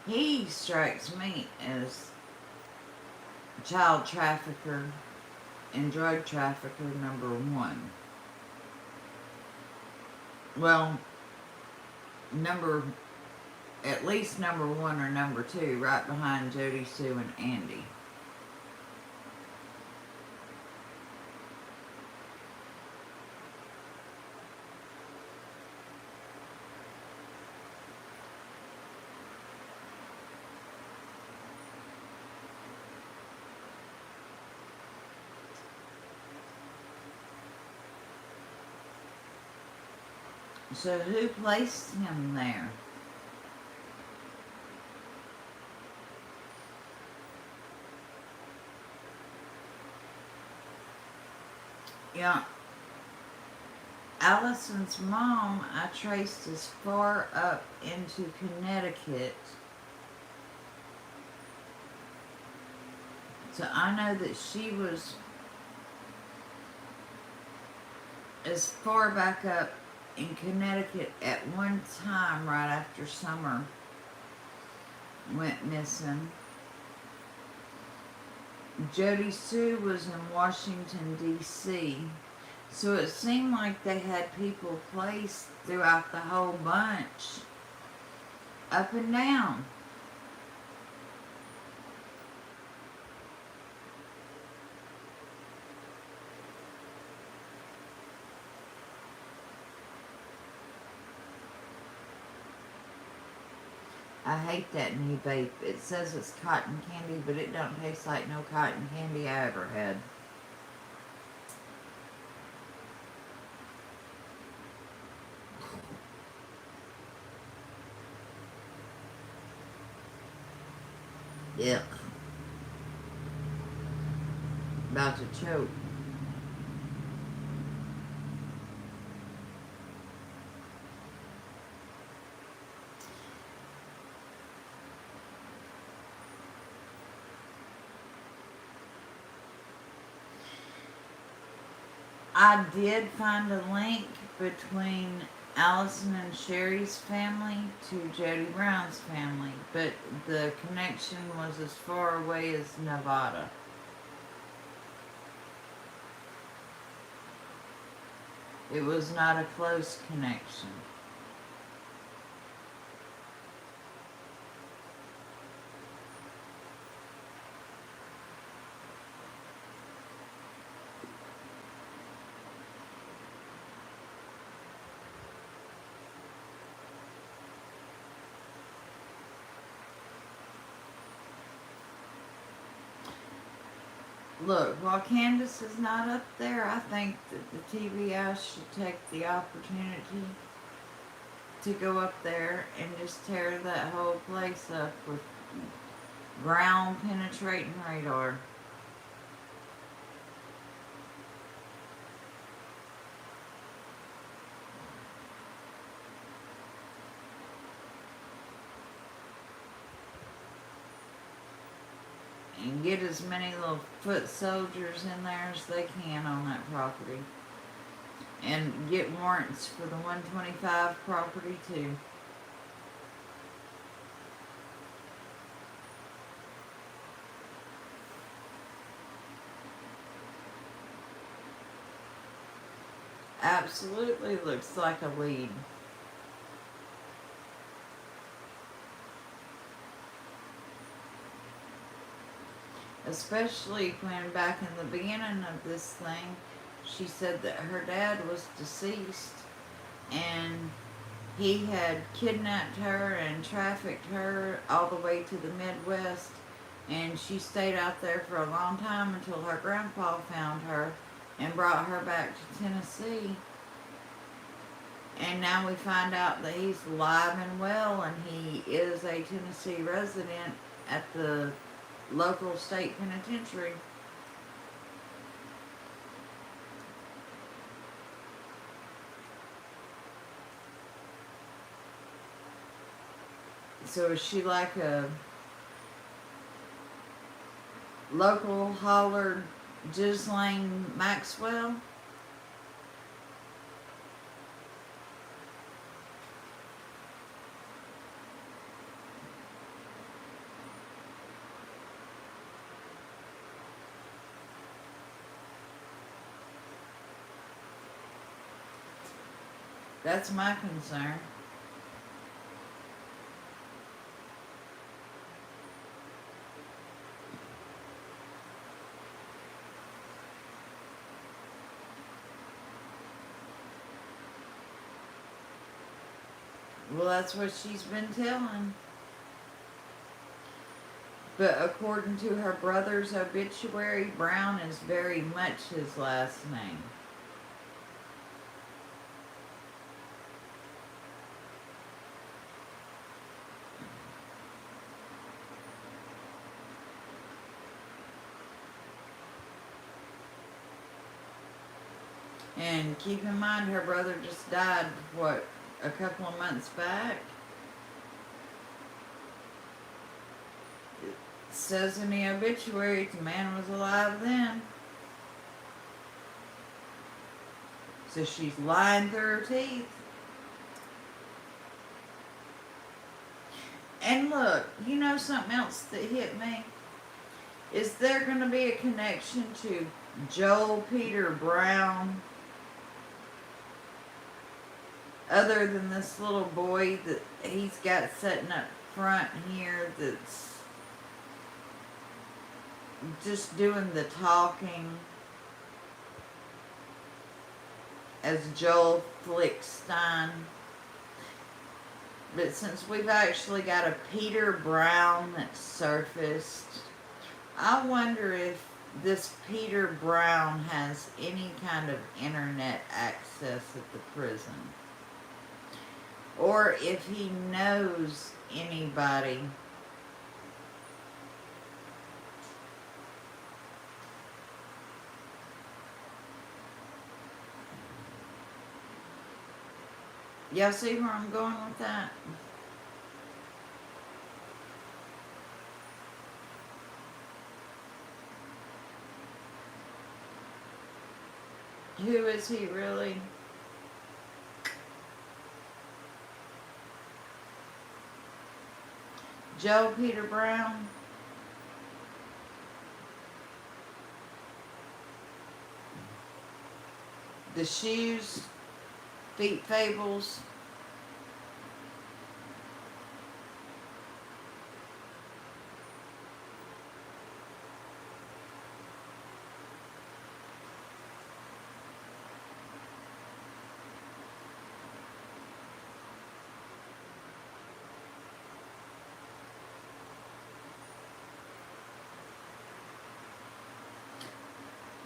He strikes me as child trafficker and drug trafficker number one. Well, at least number one or number two, right behind Jodie Sue and Andy. So who placed him there? Yeah. Allison's mom, I traced as far up into Connecticut. So I know that she was as far back up in Connecticut at one time right after Summer went missing. Jodie Sue was in Washington, D.C., so it seemed like they had people placed throughout the whole bunch, up and down. I hate that new vape. It says it's cotton candy, but it don't taste like no cotton candy I ever had. Yuck. about to choke. I did find a link between Allison and Sherry's family to Jody Brown's family, but the connection was as far away as Nevada. It was not a close connection. Look, while Candace is not up there, I think that the TBI should take the opportunity to go up there and just tear that whole place up with ground penetrating radar. And get as many little foot soldiers in there as they can on that property. And get warrants for the 125 property too. Absolutely looks like a lead. Especially when back in the beginning of this thing, she said that her dad was deceased and he had kidnapped her and trafficked her all the way to the Midwest, and she stayed out there for a long time until her grandpa found her and brought her back to Tennessee. And now we find out that he's alive and well, and he is a Tennessee resident at the local state penitentiary. So is she like a local holler Ghislaine Maxwell? That's my concern. Well, that's what she's been telling. But according to her brother's obituary, Brown is very much his last name. And keep in mind, her brother just died, what, a couple of months back? It says in the obituary the man was alive then. So she's lying through her teeth. And look, you know something else that hit me? Is there going to be a connection to Joel Peter Brown? Other than this little boy that he's got sitting up front here that's just doing the talking as Joel Flickstein. But since we've actually got a Peter Brown that's surfaced, I wonder if this Peter Brown has any kind of internet access at the prison. Or if he knows anybody Y'all see where I'm going with that? Who is he really? Joe Peter Brown? The Shoes? Feet Fables?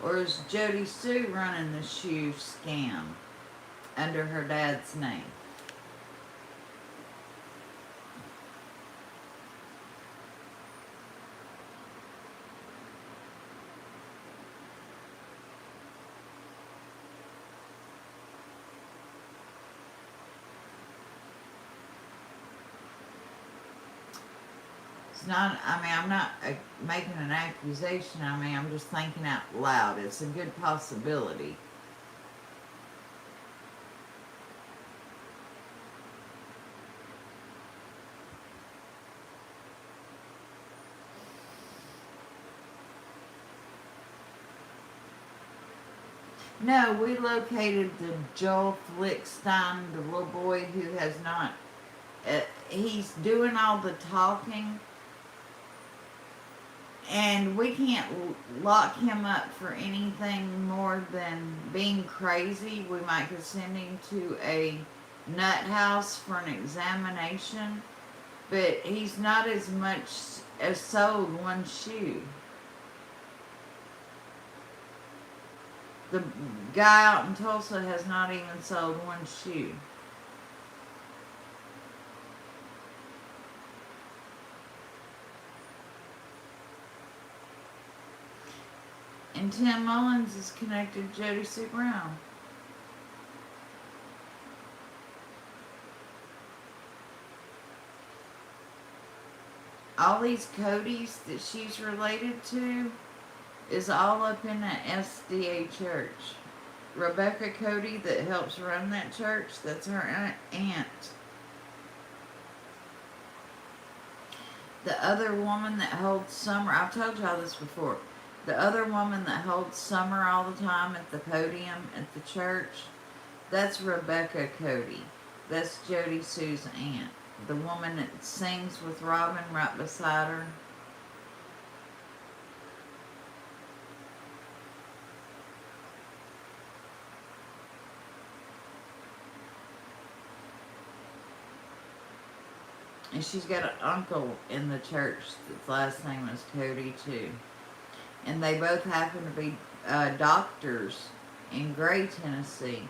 Or is Jodie Sue running the shoe scam under her dad's name? It's not, I mean, I'm not making an accusation. I mean, I'm just thinking out loud. It's a good possibility. No, we located the Joel Flickstein, the little boy who has not, he's doing all the talking, and we can't lock him up for anything more than being crazy. We might could send him to a nut house for an examination, but he's not as much as sold one shoe. The guy out in Tulsa has not even sold one shoe. And Tim Mullins is connected to Jodie Sue Brown. All these Codys that she's related to is all up in that SDA church. Rebecca Cody that helps run that church, that's her aunt. The other woman that holds Summer, I've told y'all this before, the other woman that holds Summer all the time at the podium at the church, that's Rebecca Cody. That's Jodie Sue's aunt. The woman that sings with Robin right beside her. And she's got an uncle in the church that's last name is Cody too. And they both happen to be doctors in Gray, Tennessee.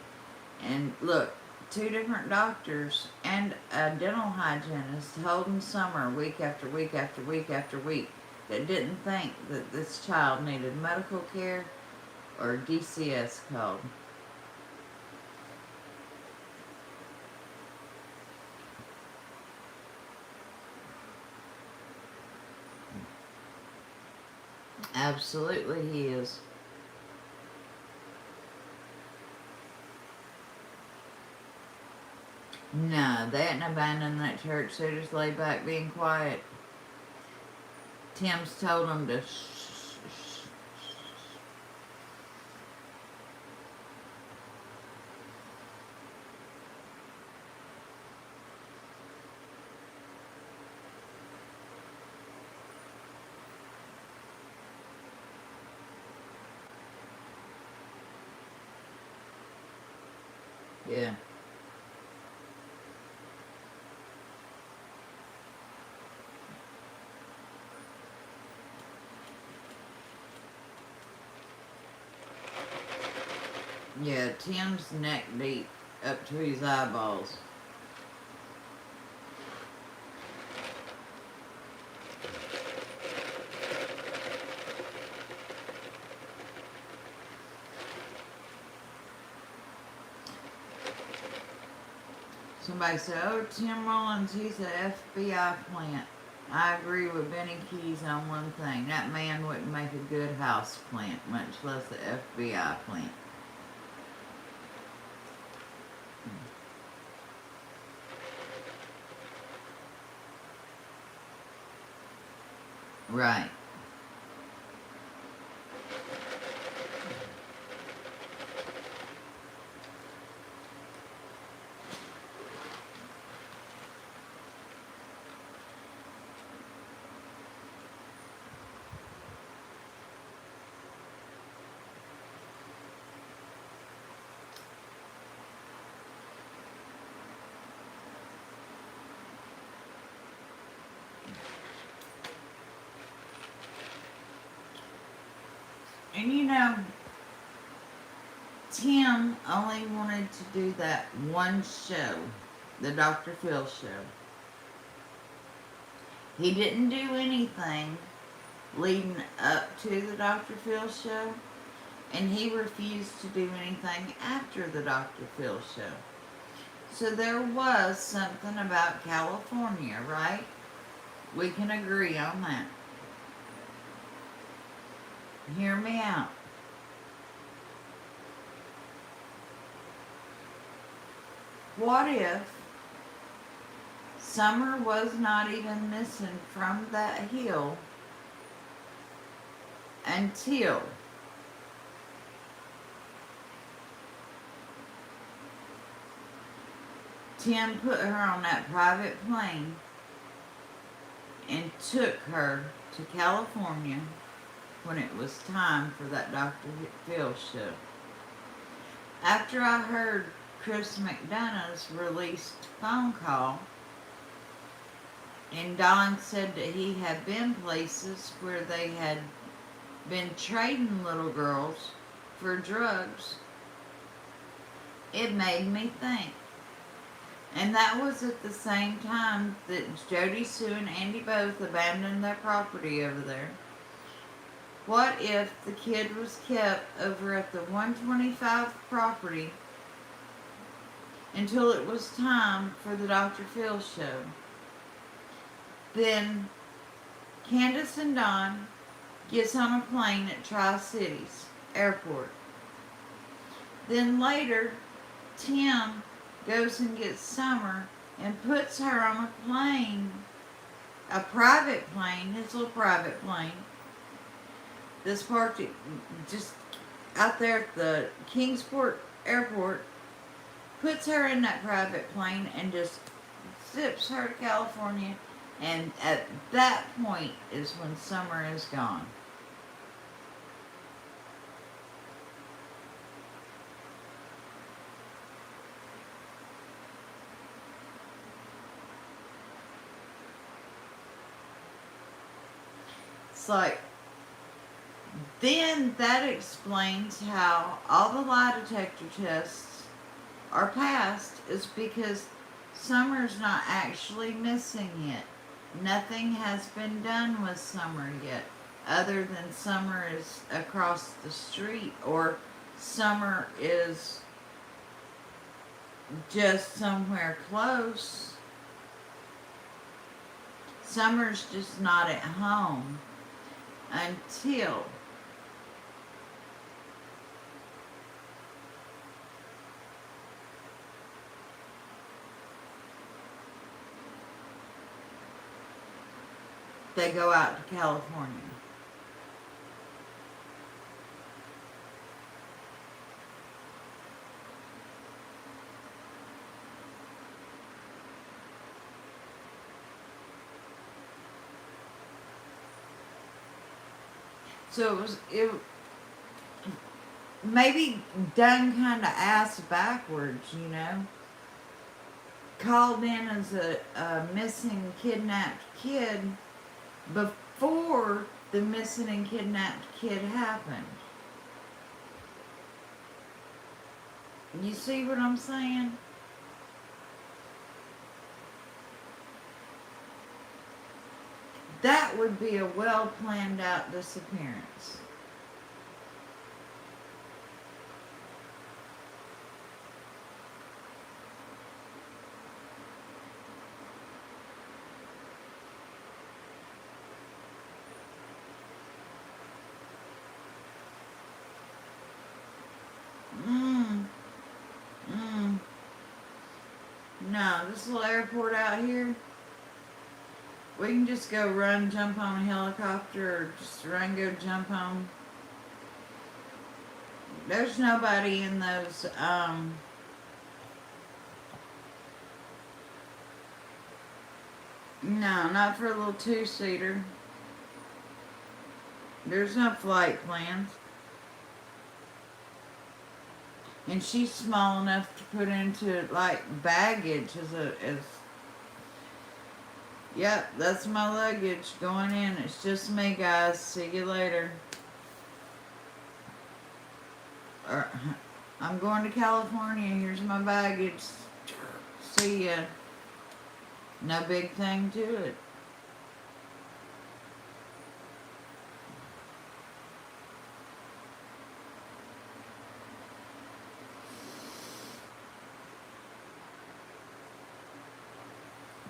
And look, 2 different doctors and a dental hygienist holding Summer week after week after week after week that didn't think that this child needed medical care or DCS called. Absolutely he is. No, they hadn't abandoned that church. They just lay back being quiet. Tim's told them to shh, shh, shh. Yeah. Yeah, Tim's neck deep up to his eyeballs. Somebody said, oh, Tim Rollins, he's an FBI plant. I agree with Benny Keys on one thing. That man wouldn't make a good house plant, much less an FBI plant. Right. And you know, Tim only wanted to do that one show, the Dr. Phil show. He didn't do anything leading up to the Dr. Phil show, and he refused to do anything after the Dr. Phil show. So there was something about California, right? We can agree on that. Hear me out. What if Summer was not even missing from that hill until Tim put her on that private plane and took her to California when it was time for that Dr. Phil show? After I heard Chris McDonough's released phone call, and Don said that he had been places where they had been trading little girls for drugs, it made me think. And that was at the same time that Jodie Sue and Andy both abandoned their property over there. What if the kid was kept over at the 125 property until it was time for the Dr. Phil show? Then Candace and Don gets on a plane at Tri-Cities Airport. Then later, Tim goes and gets Summer and puts her on a plane, a private plane, his little private plane, that's parked just out there at the Kingsport Airport, puts her in that private plane and just zips her to California, and at that point is when Summer is gone. It's like, then that explains how all the lie detector tests are passed, is because Summer's not actually missing yet. Nothing has been done with Summer yet, other than Summer is across the street, or Summer is just somewhere close. Summer's just not at home until they go out to California. So it maybe done kind of ass backwards, you know. Called in as a missing, kidnapped kid before the missing and kidnapped kid happened. You see what I'm saying? That would be a well planned out disappearance. No, this little airport out here, we can just go run, jump on a helicopter, or just run, go jump on. There's nobody in those, no, not for a little two-seater. There's no flight plans. And she's small enough to put into, like, baggage yep, that's my luggage going in. It's just me, guys. See you later. I'm going to California. Here's my baggage. See ya. No big thing to it.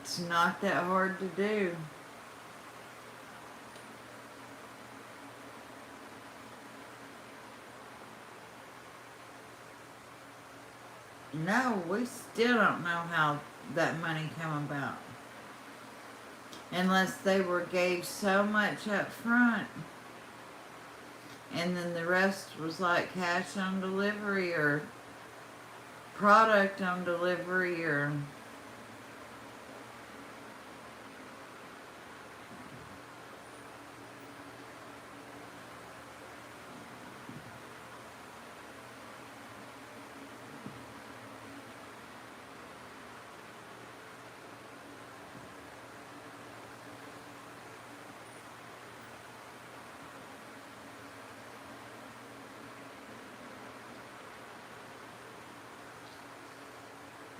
It's not that hard to do. No, we still don't know how that money came about. Unless they gave so much up front. And then the rest was like cash on delivery or product on delivery or...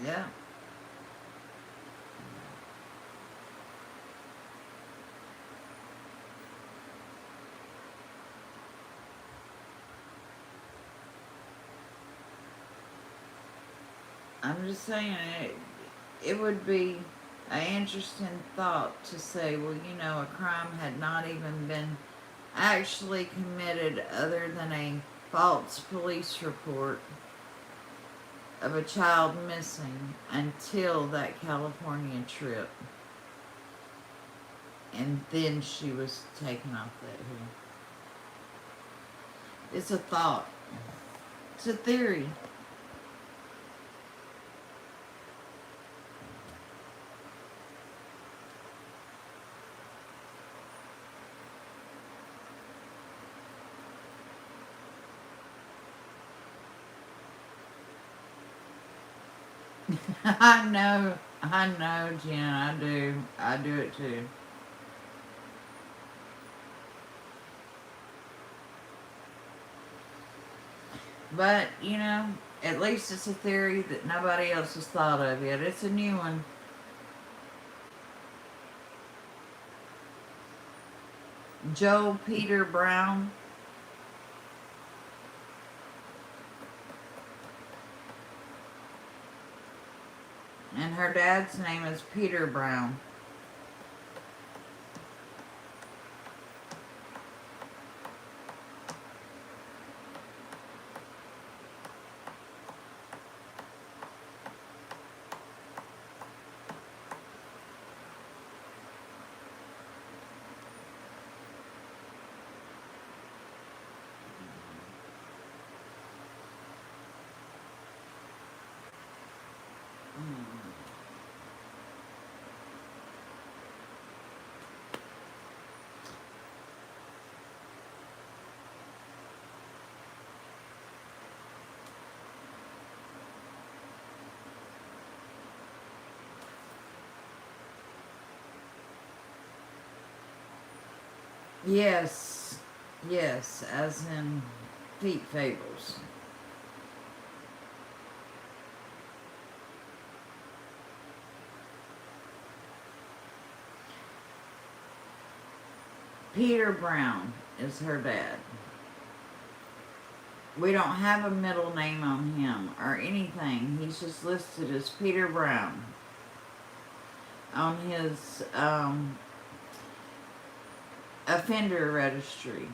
Yeah. I'm just saying it would be an interesting thought to say, well, you know, a crime had not even been actually committed other than a false police report of a child missing until that California trip. And then she was taken off that hill. It's a thought. It's a theory. I know, Jen, I do. I do it too. But, you know, at least it's a theory that nobody else has thought of yet. It's a new one. Joe Peter Brown. And her dad's name is Peter Brown. Yes, yes, as in Pete Fables. Peter Brown is her dad. We don't have a middle name on him or anything. He's just listed as Peter Brown on his offender registry.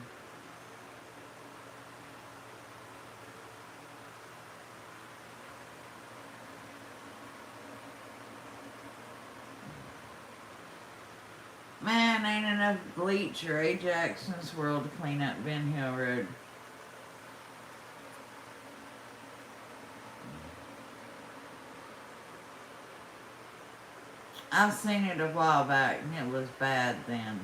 man, ain't enough bleach or Ajax in this world to clean up Ben Hill Road. I seen it a while back and it was bad then.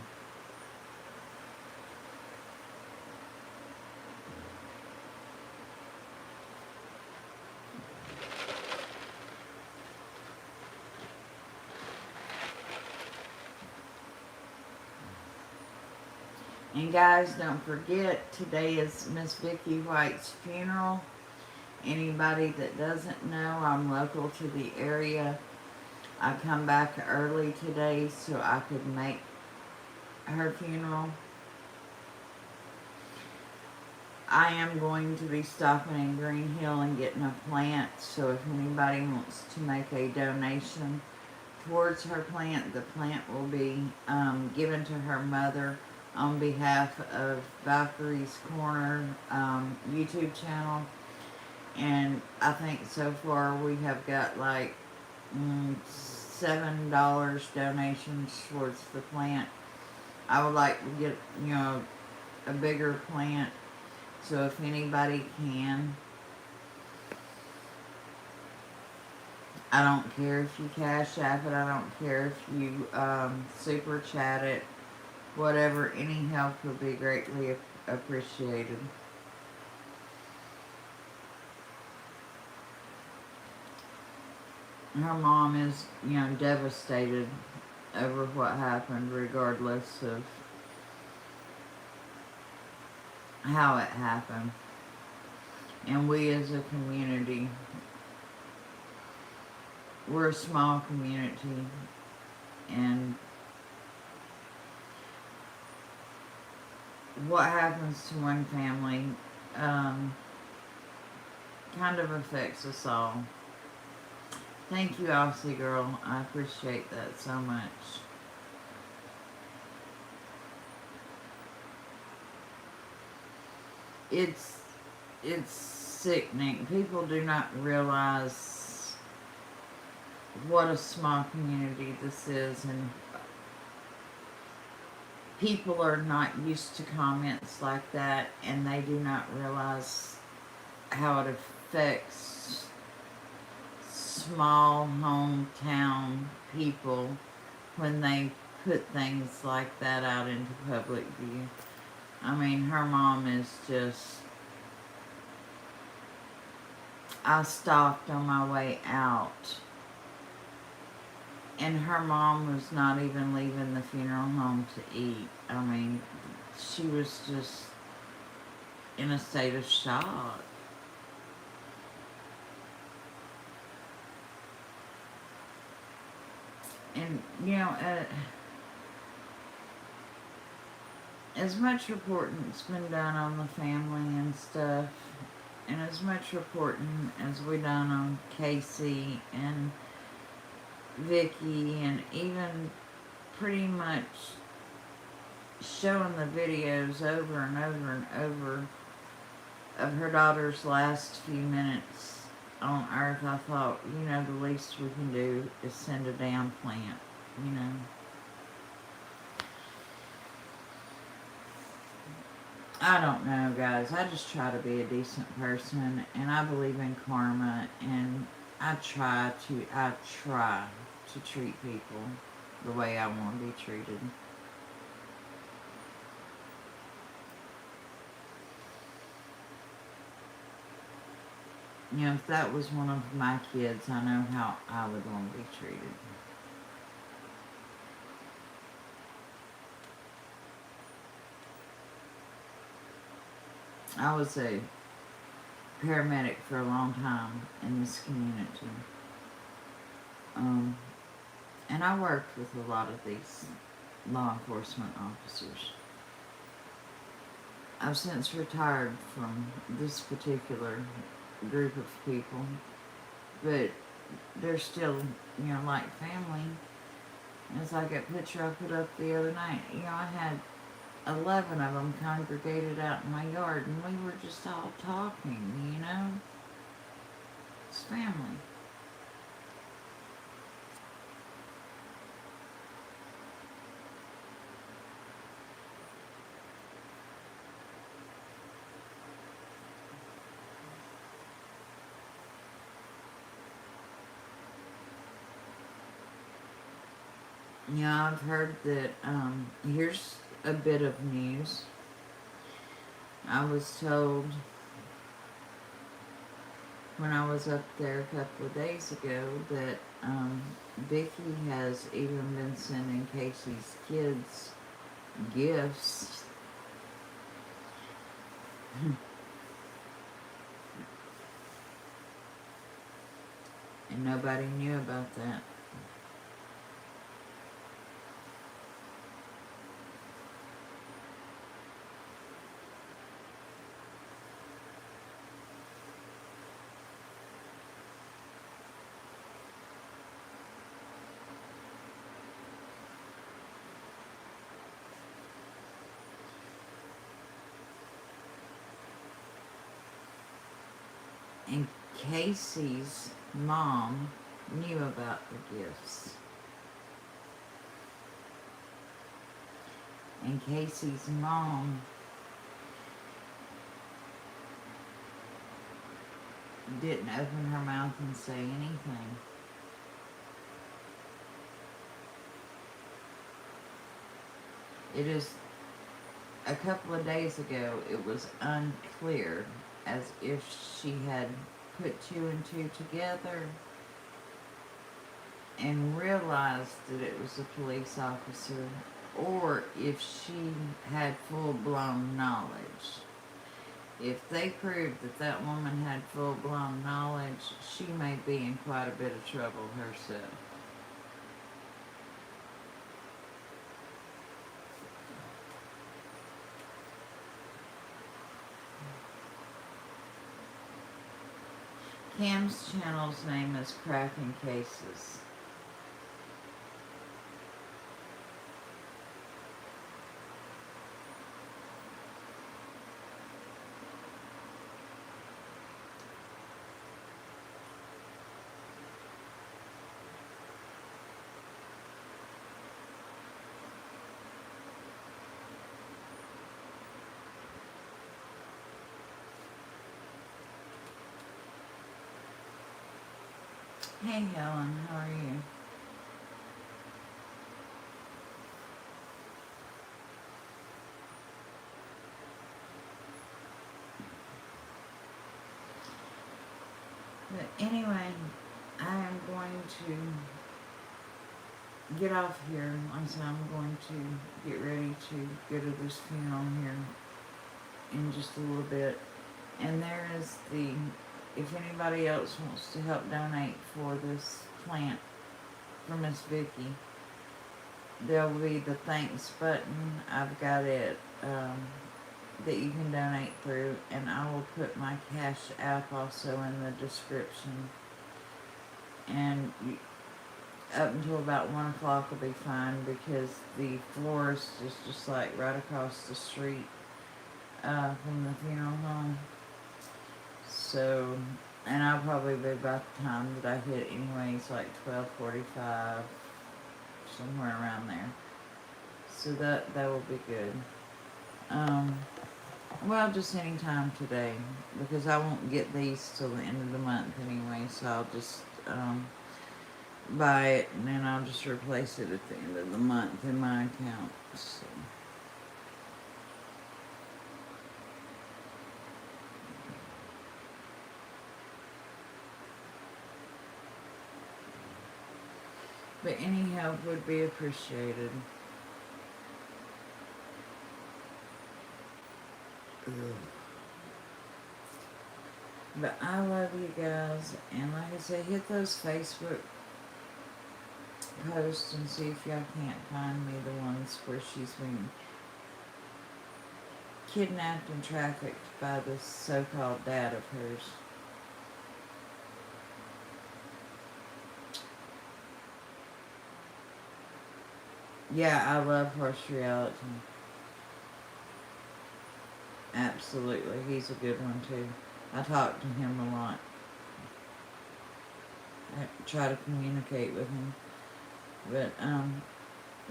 And guys, don't forget, today is Miss Vicky White's funeral. Anybody that doesn't know, I'm local to the area. I come back early today so I could make her funeral. I am going to be stopping in Green Hill and getting a plant, so if anybody wants to make a donation towards her plant, the plant will be given to her mother on behalf of Valkyrie's Corner YouTube channel. And I think so far we have got like $7 donations towards the plant. I would like to get, you know, a bigger plant. So if anybody can, I don't care if you cash app it, I don't care if you super chat it, whatever, any help would be greatly appreciated. Her mom is, you know, devastated over what happened, regardless of how it happened. And we as a community, we're a small community, and what happens to one family kind of affects us all. Thank you, Aussie girl. I appreciate that so much. It's sickening. People do not realize what a small community this is, and people are not used to comments like that, and they do not realize how it affects small hometown people when they put things like that out into public view. I mean, her mom is just... I stopped on my way out, and her mom was not even leaving the funeral home to eat. I mean, she was just in a state of shock. And, you know, as much reporting's been done on the family and stuff, and as much reporting as we done on Casey and Vicky, and even pretty much showing the videos over and over and over of her daughter's last few minutes on Earth, I thought, you know, the least we can do is send a damn plant, you know. I don't know, guys. I just try to be a decent person, and I believe in karma, and I try to treat people the way I want to be treated. You know, if that was one of my kids, I know how I would want to be treated. I was a paramedic for a long time in this community. And I worked with a lot of these law enforcement officers. I've since retired from this particular group of people, but they're still, you know, like family. It's like that picture I put up the other night. You know, I had 11 of them congregated out in my yard, and we were just all talking, you know? It's family. Yeah, I've heard that, here's a bit of news. I was told when I was up there a couple of days ago that, Vicky has even been sending Casey's kids gifts. And nobody knew about that. And Casey's mom knew about the gifts. And Casey's mom didn't open her mouth and say anything. It is, a couple of days ago, it was unclear, as if she had put two and two together and realized that it was a police officer, or if she had full-blown knowledge. If they proved that that woman had full-blown knowledge, she may be in quite a bit of trouble herself. Cam's channel's name is Cracking Cases. Hey Helen, how are you? But anyway, I am going to get off here. I'm going to get ready to go to this funeral here in just a little bit. And there is the, if anybody else wants to help donate for this plant for Miss Vicky, there'll be the thanks button. I've got it that you can donate through, and I will put my cash app also in the description. And up until about 1 o'clock will be fine, because the florist is just like right across the street from the funeral home. So, and I'll probably be about the time that I hit anyways, like 12:45, somewhere around there. So that will be good. Well, just any time today, because I won't get these till the end of the month anyway, so I'll just buy it, and then I'll just replace it at the end of the month in my account. So. But any help would be appreciated. But I love you guys, and like I said, hit those Facebook posts and see if y'all can't find me the ones where she's been kidnapped and trafficked by this so-called dad of hers. Yeah, I love horse reality. Absolutely, he's a good one too. I talk to him a lot. I try to communicate with him. But,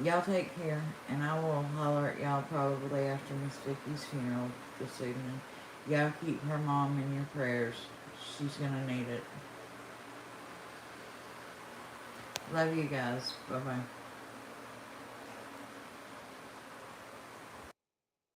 y'all take care, and I will holler at y'all probably after Miss Vicky's funeral this evening. Y'all keep her mom in your prayers. She's gonna need it. Love you guys. Bye-bye.